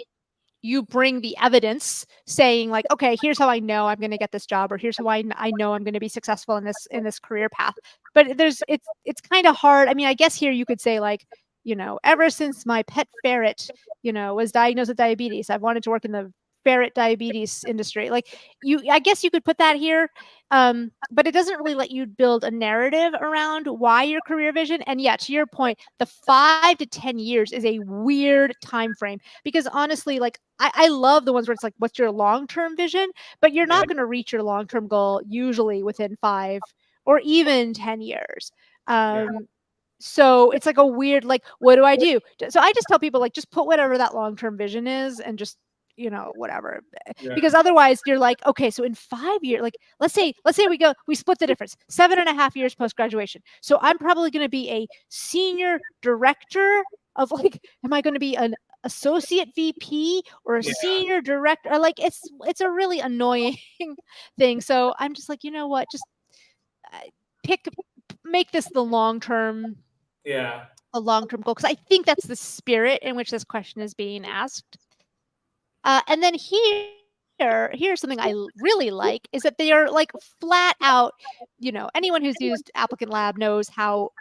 you bring the evidence saying like, okay, here's how I know I'm going to get this job, or here's how I know I'm going to be successful in this career path. But it's kind of hard. I mean, I guess here you could say like, ever since my pet ferret, was diagnosed with diabetes, I've wanted to work in the ferret diabetes industry. Like I guess you could put that here. But it doesn't really let you build a narrative around why your career vision. And yeah, to your point, the 5 to 10 years is a weird time frame because honestly, like I love the ones where it's like, what's your long-term vision? But you're not going to reach your long-term goal usually within 5 or even 10 years. yeah, So it's like a weird, like, what do I do? So I just tell people like, just put whatever that long-term vision is and just, whatever. yeah, Because otherwise you're like, okay, so in 5 years, like, let's say we split the difference, 7.5 years post-graduation. So I'm probably going to be a senior director of like, am I going to be an associate VP or a yeah, senior director? Or like, it's a really annoying thing. So I'm just like, you know what, just uh, pick, make this the long-term yeah, a long-term goal, because I think that's the spirit in which this question is being asked. And then here's something I really like is that they are like flat out, anyone who's used Applicant Lab knows how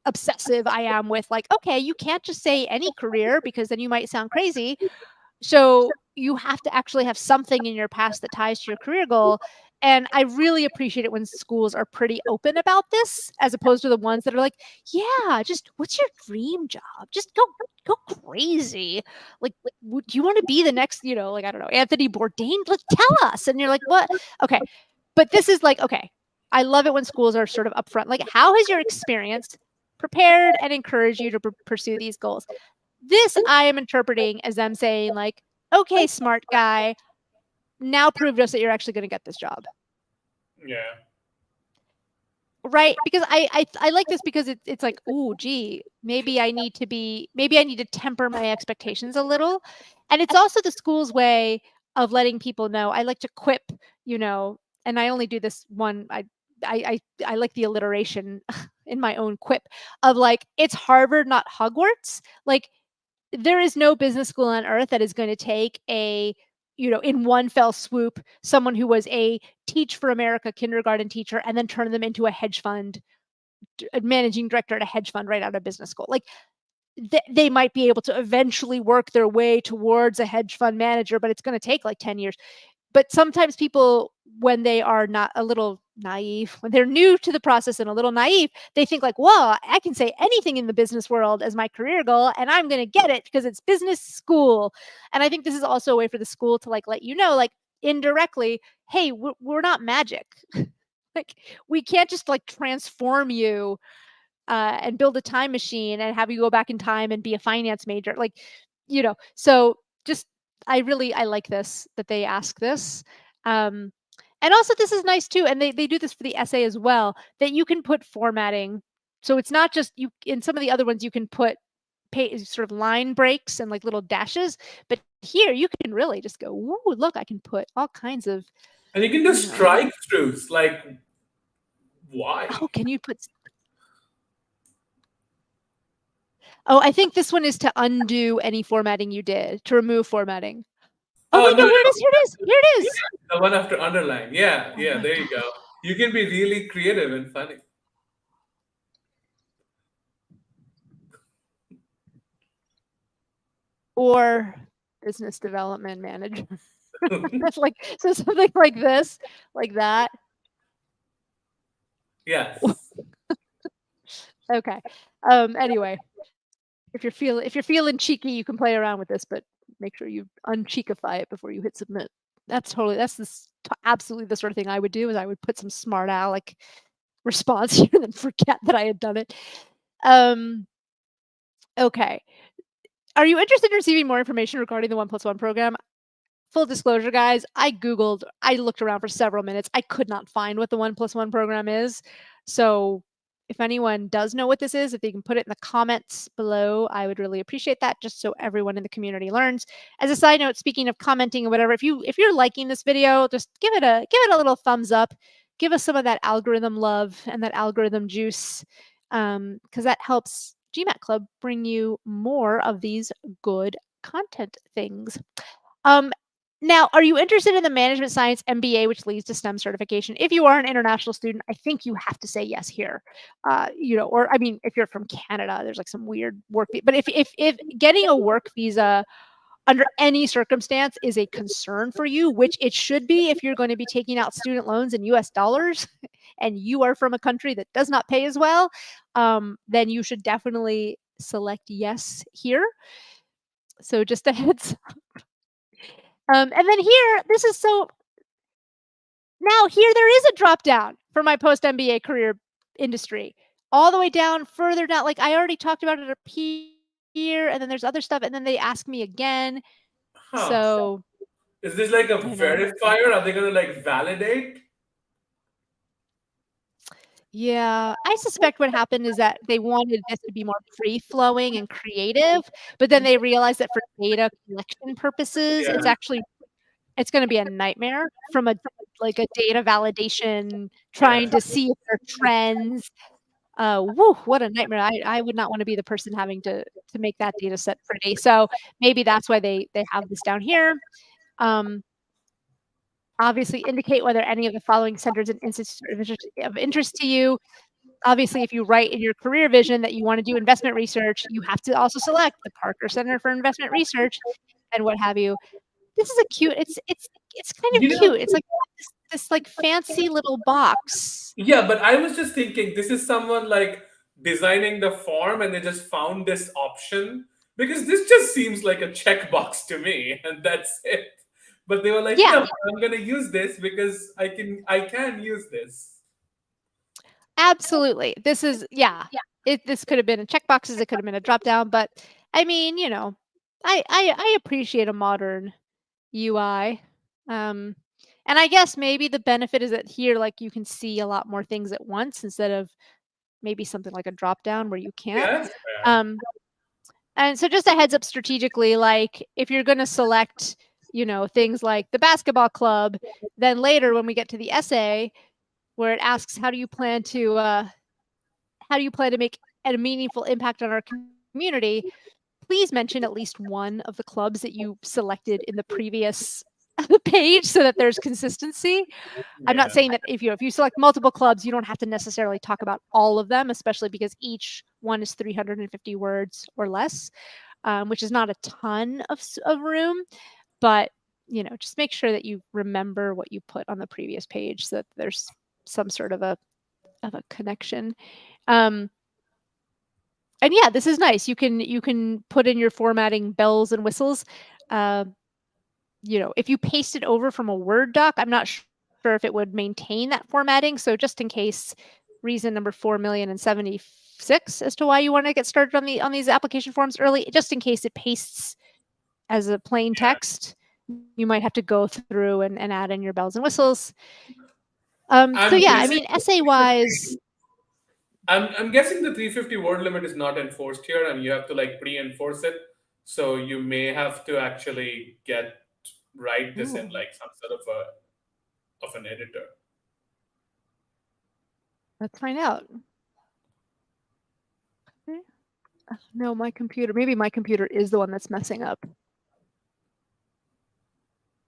obsessive I am with like, okay, you can't just say any career because then you might sound crazy. So you have to actually have something in your past that ties to your career goal. And I really appreciate it when schools are pretty open about this, as opposed to the ones that are like, yeah, just what's your dream job? Just go crazy. Like, do you want to be the next, like, I don't know, Anthony Bourdain? Like, tell us. And you're like, what? Okay. But this is like, okay, I love it when schools are sort of upfront. Like, how has your experience prepared and encouraged you to pursue these goals? This I am interpreting as them saying like, okay, smart guy, now prove to us that you're actually going to get this job. yeah, Right? Because I like this because it's like, oh, gee, maybe I need to temper my expectations a little. And it's also the school's way of letting people know. I like to quip, and I only do this one. I like the alliteration in my own quip of like, it's Harvard, not Hogwarts. Like, there is no business school on earth that is going to take in one fell swoop, someone who was a Teach for America kindergarten teacher and then turn them into a hedge fund managing director at a hedge fund right out of business school. Like, they might be able to eventually work their way towards a hedge fund manager, but it's going to take like 10 years. But sometimes people, when they are not a little naive, when they're new to the process and a little naive, they think like, well, I can say anything in the business world as my career goal and I'm going to get it because it's business school. And I think this is also a way for the school to like let you know, like indirectly, hey, we're not magic. Like, we can't just like transform you and build a time machine and have you go back in time and be a finance major. Like, so just, I like this, that they ask this. And also this is nice too. And they do this for the essay as well, that you can put formatting. So it's not just you, in some of the other ones, you can put sort of line breaks and like little dashes, but here you can really just go, ooh, look, I can put all kinds of, and you can do strike throughs. Like, why? oh, can you put, oh, I think this one is to undo any formatting you did, to remove formatting. Oh, Oh wait, no, no, no, here it is. Here it is. Here it is. the one after underline. Yeah, Oh yeah. my There you go. God. You can be really creative and funny. Or business development manager. Like, so something like this, like that. Yes. Okay. Anyway, if you're feeling cheeky, you can play around with this, but make sure you uncheekify it before you hit submit. That's absolutely the sort of thing I would do, is I would put some smart aleck response here and then forget that I had done it. Okay. Are you interested in receiving more information regarding the 1+1 program? Full disclosure, guys, I looked around for several minutes. I could not find what the 1+1 program is. So if anyone does know what this is, if they can put it in the comments below, I would really appreciate that, just so everyone in the community learns. As a side note, speaking of commenting or whatever, if you're liking this video, just give it a little thumbs up. Give us some of that algorithm love and that algorithm juice, because that helps GMAT Club bring you more of these good content things. Now, are you interested in the management science MBA, which leads to STEM certification? If you are an international student, I think you have to say yes here. Or I mean, if you're from Canada, there's like some weird work. But if getting a work visa under any circumstance is a concern for you, which it should be if you're going to be taking out student loans in US dollars and you are from a country that does not pay as well, then you should definitely select yes here. So just a heads. And then here, now here there is a drop down for my post MBA career industry, all the way down, further down. Like I already talked about it up here, and then there's other stuff, and then they ask me again. Huh. So Is this like a I know. verifier? Are they gonna like validate? Yeah, I suspect what happened is that they wanted this to be more free flowing and creative, but then they realized that for data collection purposes, Yeah. it's going to be a nightmare from a data validation, trying to see if there are trends. What a nightmare. I would not want to be the person having to make that data set pretty. So maybe that's why they have this down here. Obviously indicate whether any of the following centers and institutes are of interest to you. Obviously, if you write in your career vision that you want to do investment research, you have to also select the Parker Center for Investment Research and what have you. This is a cute, it's kind of You know, cute. It's like this like fancy little box. yeah, but I was just thinking this is someone like designing the form and they just found this option because this just seems like a checkbox to me and that's it. But they were like, Yeah, no, I'm gonna use this because I can use this. absolutely. This is, yeah. This could have been a checkboxes. It could have been a drop down, but I mean, I appreciate a modern UI. Um, and I guess maybe the benefit is that here, like, you can see a lot more things at once instead of maybe something like a drop down where you can't. Yeah, that's fair. Um, and so just a heads up strategically, like if you're going to select, things like the basketball club, then later when we get to the essay where it asks how do you plan to make a meaningful impact on our community, please mention at least one of the clubs that you selected in the previous page so that there's consistency. I'm not Yeah. saying that if you select multiple clubs, you don't have to necessarily talk about all of them, especially because each one is 350 words or less, which is not a ton of room. But just make sure that you remember what you put on the previous page so that there's some sort of a connection. And yeah, this is nice. You can put in your formatting bells and whistles. If you paste it over from a Word doc, I'm not sure if it would maintain that formatting. So just in case, reason number 4,076 as to why you want to get started on these application forms early, just in case it pastes as a plain text, you might have to go through and add in your bells and whistles. So I'm yeah, I guessing mean, essay wise, I'm guessing the 350 word limit is not enforced here and you have to like pre-enforce it. So you may have to actually write this in ooh, like some sort of an editor. let's find out. No, maybe my computer is the one that's messing up.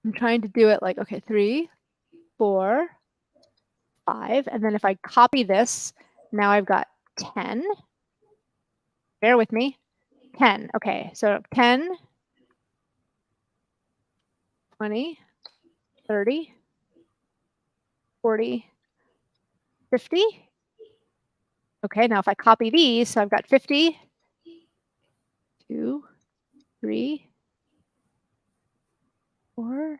I'm trying to do it like, okay, 3, 4, 5. And then if I copy this, now I've got 10. Bear with me. 10. Okay, so 10, 20, 30, 40, 50. Okay, now if I copy these, so I've got 50, 2, 3, 4,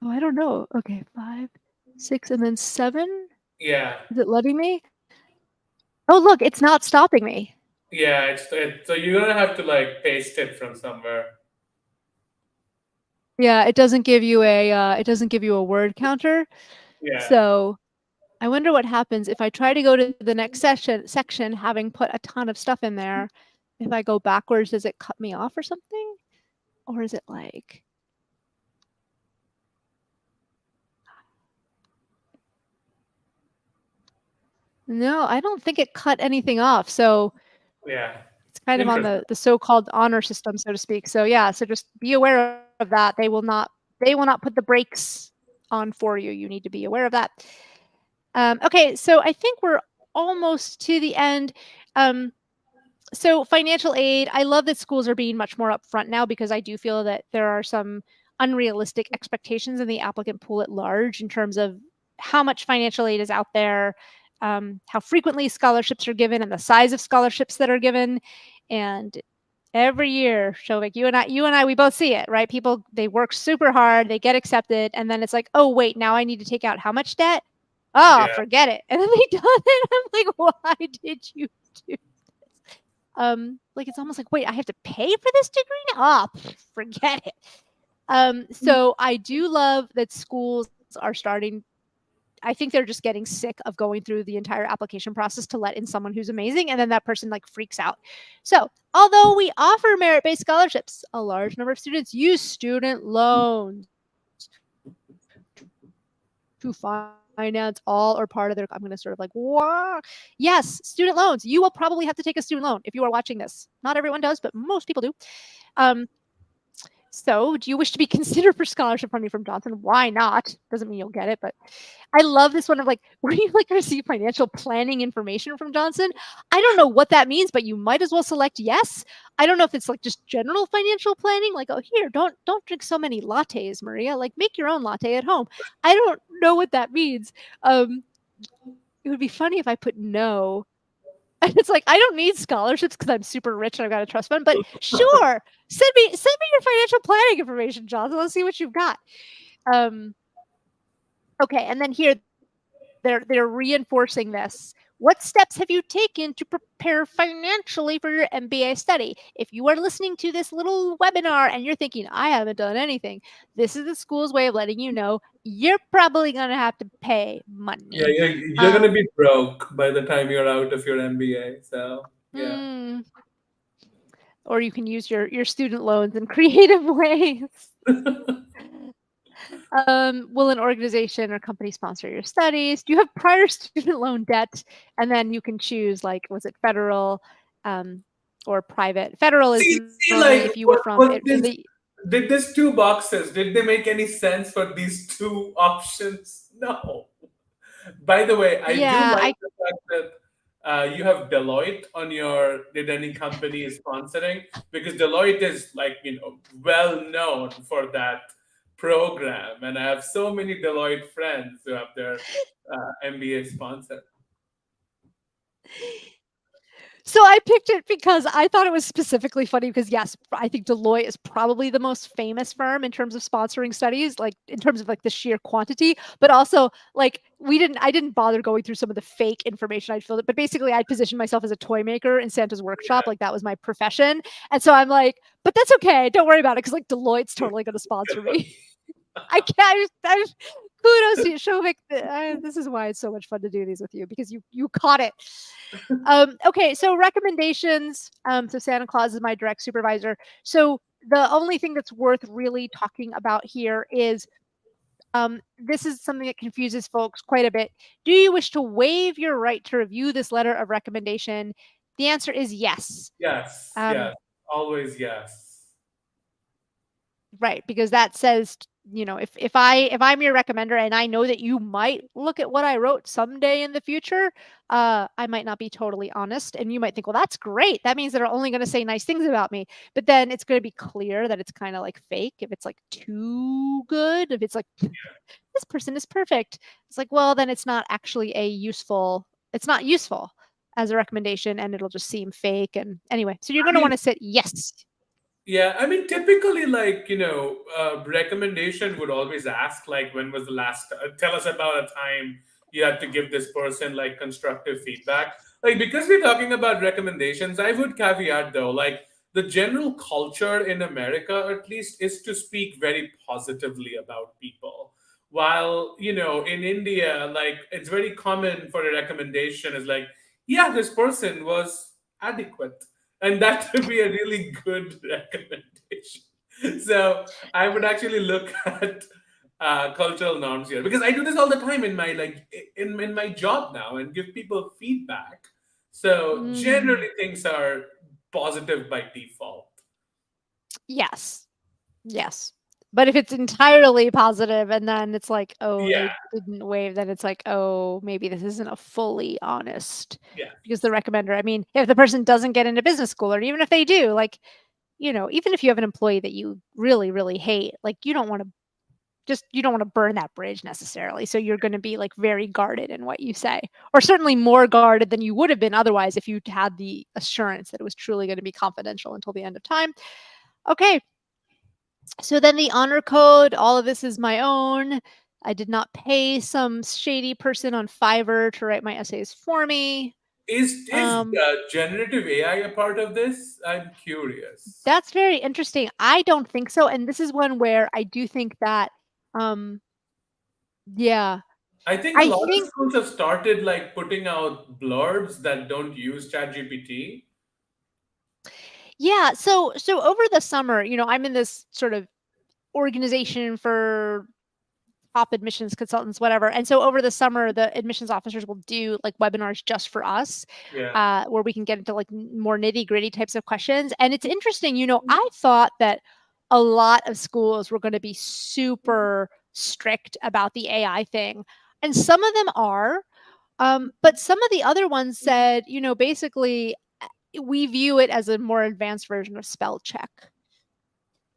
Oh, I don't know. Okay, 5, 6, and then 7? Yeah, Is it letting me? Oh, look, it's not stopping me. yeah. So you're gonna have to like paste it from somewhere. Yeah, it doesn't give you a word counter. Yeah, So I wonder what happens if I try to go to the next section having put a ton of stuff in there. If I go backwards, does it cut me off or something? Or is it like No, I don't think it cut anything off. So yeah. it's kind of on Interesting. the so-called honor system, so to speak. So yeah, so just be aware of that. They will not put the brakes on for you. You need to be aware of that. Okay, so I think we're almost to the end. So financial aid, I love that schools are being much more upfront now because I do feel that there are some unrealistic expectations in the applicant pool at large in terms of how much financial aid is out there, how frequently scholarships are given, and the size of scholarships that are given. And every year, Shovik, you and I, we both see it, right? People, they work super hard, they get accepted, and then it's like, oh wait, now I need to take out how much debt? Oh, Yeah, forget it. And then they do it. I'm like, why did you do like it's almost like, wait, I have to pay for this degree now? Oh, forget it. So I do love that schools are starting. I think they're just getting sick of going through the entire application process to let in someone who's amazing, and then that person like freaks out. So although we offer merit-based scholarships, a large number of students use student loans to finance all or part of their. I'm going to sort of like, what? Yes, student loans. You will probably have to take a student loan if you are watching this. Not everyone does, but most people do. Um, so, do you wish to be considered for scholarship funding from Johnson? Why not? Doesn't mean you'll get it, but I love this one of like, where you like receive financial planning information from Johnson. I don't know what that means, but you might as well select yes. I don't know if it's like just general financial planning, like, oh, here, don't drink so many lattes, Maria. Like, make your own latte at home. I don't know what that means. It would be funny if I put no. And it's like, I don't need scholarships because I'm super rich and I've got a trust fund, but sure, send me your financial planning information, Johnson. Let's see what you've got. Um, okay, and then here they're reinforcing this. What steps have you taken to prepare financially for your MBA study? If you are listening to this little webinar and you're thinking, I haven't done anything, this is the school's way of letting you know you're probably going to have to pay yeah. money. You're gonna be broke by the time you're out of your MBA. So yeah. Mm, or you can use your student loans in creative ways. Will an organization or company sponsor your studies? Do you have prior student loan debt? And then you can choose, like, was it federal or private? Federal is See, normally like, if you were what from was it, this? Did this two boxes? Did they make any sense for these two options? No. By the way, I do yeah, like I the fact that you have Deloitte on your did any company is sponsoring, because Deloitte is like, well known for that program, and I have so many Deloitte friends who have their MBA sponsored. So I picked it because I thought it was specifically funny because yes, I think Deloitte is probably the most famous firm in terms of sponsoring studies, like in terms of like the sheer quantity, but also like I didn't bother going through some of the fake information I'd filled it, but basically I'd positioned myself as a toy maker in Santa's workshop, like that was my profession. And so I'm like, but that's okay, don't worry about it because like Deloitte's totally going to sponsor me. I just kudos to you, Shovik. This is why it's so much fun to do these with you because you caught it. Okay, so recommendations. So Santa Claus is my direct supervisor. So the only thing that's worth really talking about here is this is something that confuses folks quite a bit. Do you wish to waive your right to review this letter of recommendation? The answer is yes. Yes, Um, yes, always yes. Right, because that says, if I'm your recommender and I know that you might look at what I wrote someday in the future, I might not be totally honest, and you might think, well, that's great. That means they're only going to say nice things about me. But then it's going to be clear that it's kind of like fake if it's like too good. If it's like this person is perfect, it's like, well, then it's not actually It's not useful as a recommendation, and it'll just seem fake. And anyway, so you're I going to mean, want to say yes. Yeah, I mean, typically, like, recommendation would always ask, like, when was the last, tell us about a time you had to give this person, like, constructive feedback. Like, because we're talking about recommendations, I would caveat, though, like, the general culture in America, at least, is to speak very positively about people. While, in India, like, it's very common for a recommendation is like, yeah, this person was adequate, and that would be a really good recommendation. So I would actually look at cultural norms here, because I do this all the time in my, like, in my job now, and give people feedback. So Mm, generally things are positive by default. yes. Yes. But if it's entirely positive and then it's like, oh, Yeah, they didn't wave, then it's like, oh, maybe this isn't a fully honest yeah, because the recommender, I mean, if the person doesn't get into business school or even if they do, like, even if you have an employee that you really, really hate, like you don't want to burn that bridge necessarily. So you're going to be like very guarded in what you say, or certainly more guarded than you would have been otherwise if you had the assurance that it was truly going to be confidential until the end of time. Okay, so then the honor code, all of this is my own. I did not pay some shady person on Fiverr to write my essays for me. is Um, generative AI a part of this? I'm curious. that's very interesting. I don't think so. And this is one where I do think that, um, yeah, I think a I lot of think, schools have started, like, putting out blurbs that don't use ChatGPT. yeah. So over the summer, I'm in this sort of organization for top admissions consultants, whatever. And so over the summer, the admissions officers will do like webinars just for us, Yeah. where we can get into like more nitty gritty types of questions. And it's interesting, I thought that a lot of schools were going to be super strict about the AI thing. And some of them are, but some of the other ones said, basically, we view it as a more advanced version of spell check.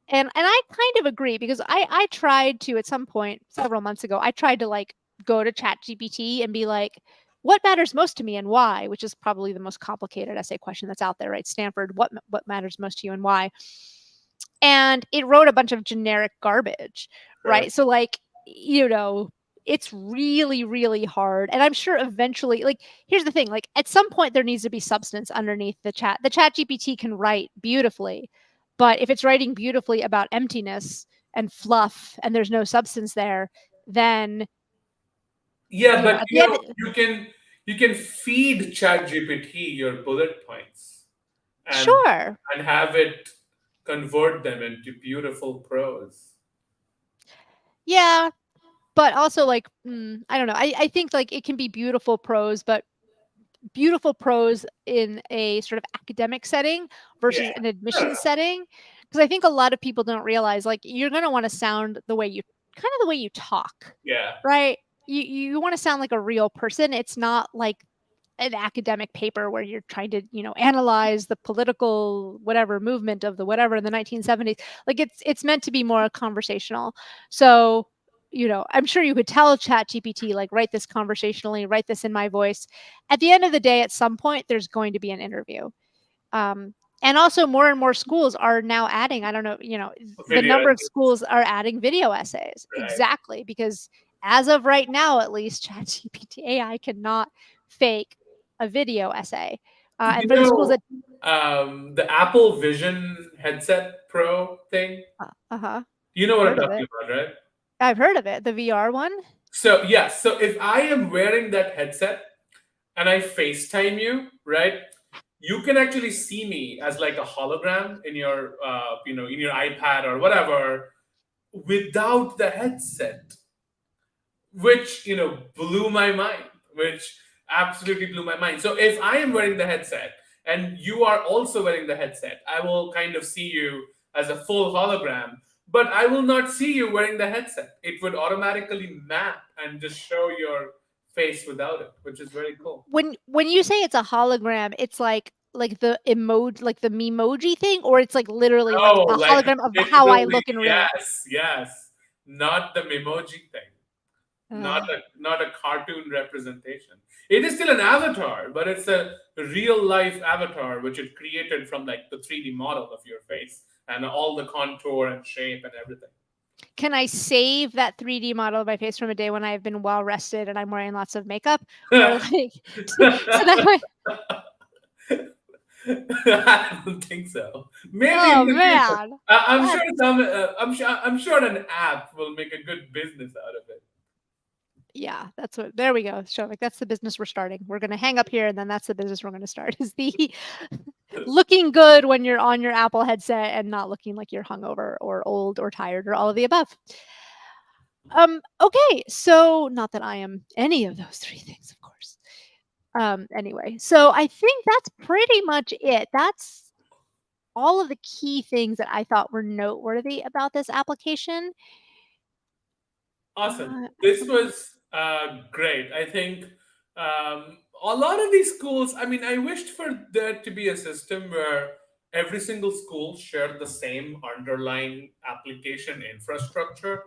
And I kind of agree because I tried to at some point several months ago, I tried to like go to Chat GPT and be like, what matters most to me and why, which is probably the most complicated essay question that's out there, right? Stanford, what matters most to you and why? And it wrote a bunch of generic garbage, Right. right? So like, you know, it's really, really hard. And I'm sure eventually, like, here's the thing, like at some point there needs to be substance underneath the chat. The chat GPT can write beautifully, but if it's writing beautifully about emptiness and fluff and there's no substance there, then Yeah, but at the end, you can feed ChatGPT your bullet points, and sure. have it convert them into beautiful prose. Yeah, but also like I don't know. I think like it can be beautiful prose, but beautiful prose in a sort of academic setting Yeah. versus an No, no, admission no. setting, because I think a lot of people don't realize like you're going to want to sound the way you kind of the way you talk, Yeah. right? You want to sound like a real person. It's not like an academic paper where you're trying to analyze the political whatever movement of the whatever in the 1970s. Like it's meant to be more conversational. So I'm sure you could tell Chat GPT like write this conversationally, write this in my voice. At the end of the day, at some point there's going to be an interview. um, and also more and more schools are now adding, I don't know, the Video number of essays, schools are adding video essays, right? exactly, because as of right now at least ChatGPT AI cannot fake a video essay. You And for the schools know, that the Apple Vision headset Pro thing. uh-huh, You know what I'm heard of talking it. about, right? I've heard of it, the VR one. So yeah, so if I am wearing that headset and I FaceTime you, right? You can actually see me as like a hologram in your, in your iPad or whatever, without the headset, which blew my mind, which absolutely blew my mind. So if I am wearing the headset and you are also wearing the headset, I will kind of see you as a full hologram, but I will not see you wearing the headset. It would automatically map and just show your face without it, which is very cool. When you say it's a hologram, it's like the emoji, like the memoji thing, or it's like literally like Oh, a like hologram of how I literally, look in real life. yes, yes. Not the memoji thing. Not uh, a cartoon representation. It is still an avatar, but it's a real life avatar which it created from like the 3D model of your face, and all the contour and shape and everything. Can I save that 3D model of my face from a day when I've been well rested and I'm wearing lots of makeup? Or like, so that I don't think so. Maybe in oh the future. man, I'm that sure some. I'm sure an app will make a good business out of it. yeah, that's what. There we go. So like that's the business we're starting. We're gonna hang up here, and then that's the business we're gonna start. Is the looking good when you're on your Apple headset and not looking like you're hungover or old or tired or all of the above. Okay, so not that I am any of those three things, of course. Anyway, so I think that's pretty much it. That's all of the key things that I thought were noteworthy about this application. Awesome. I This think was great. I think a lot of these schools, I mean, I wished for there to be a system where every single school shared the same underlying application infrastructure.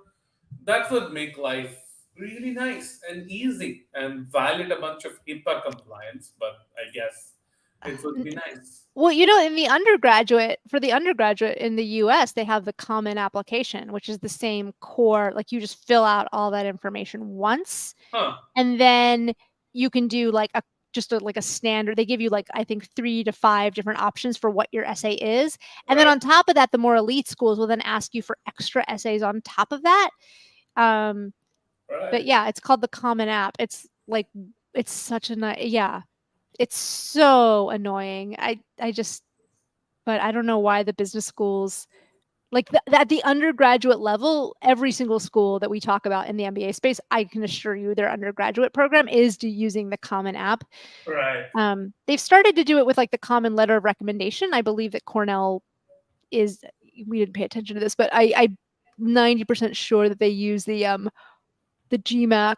That would make life really nice and easy and violate a bunch of HIPAA compliance, but I guess it would be nice. well, you know, in the undergraduate, for the undergraduate in the US, they have the common application, which is the same core. Like you just fill out all that information once, Huh. and then you can do like a just a, like a standard. They give you like I think 3 to 5 different options for what your essay is, and then Right. on top of that, the more elite schools will then ask you for extra essays on top of that. Um, but Right. yeah, it's called the Common App. It's like it's such a nice yeah. It's so annoying. I just but I don't know why the business schools like at the undergraduate level, every single school that we talk about in the MBA space, I can assure you their undergraduate program is using the Common App. Right. They've started to do it with like the Common Letter of Recommendation. I believe that Cornell is. We didn't pay attention to this, but I 90% sure that they use the GMAT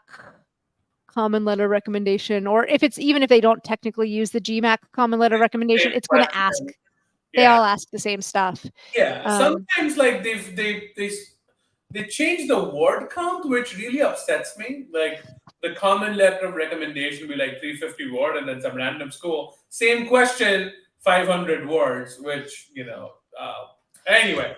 common letter recommendation, or if it's even if they don't technically use the GMAT common letter recommendation, Same it's going to ask. question. They Yeah. all ask the same stuff. Yeah, Um, sometimes like they change the word count, which really upsets me. Like the common letter of recommendation will be like 350 word, and then some random school, same question, 500 words. Which anyway.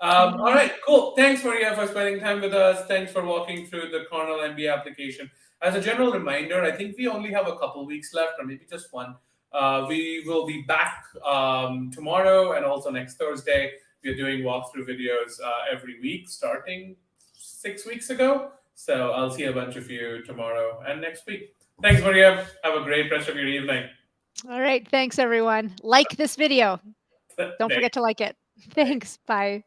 All mhm. right, cool. Thanks, Maria, for spending time with us. Thanks for walking through the Cornell MBA application. As a general reminder, I think we only have a couple weeks left, or maybe just one. We will be back tomorrow and also next Thursday. We're doing walkthrough videos every week, starting 6 weeks ago. So I'll see a bunch of you tomorrow and next week. Thanks, Maria. Have a great rest of your evening. All right. Thanks, everyone. Like this video. Don't Thanks. forget to like it. Bye. Thanks. Bye.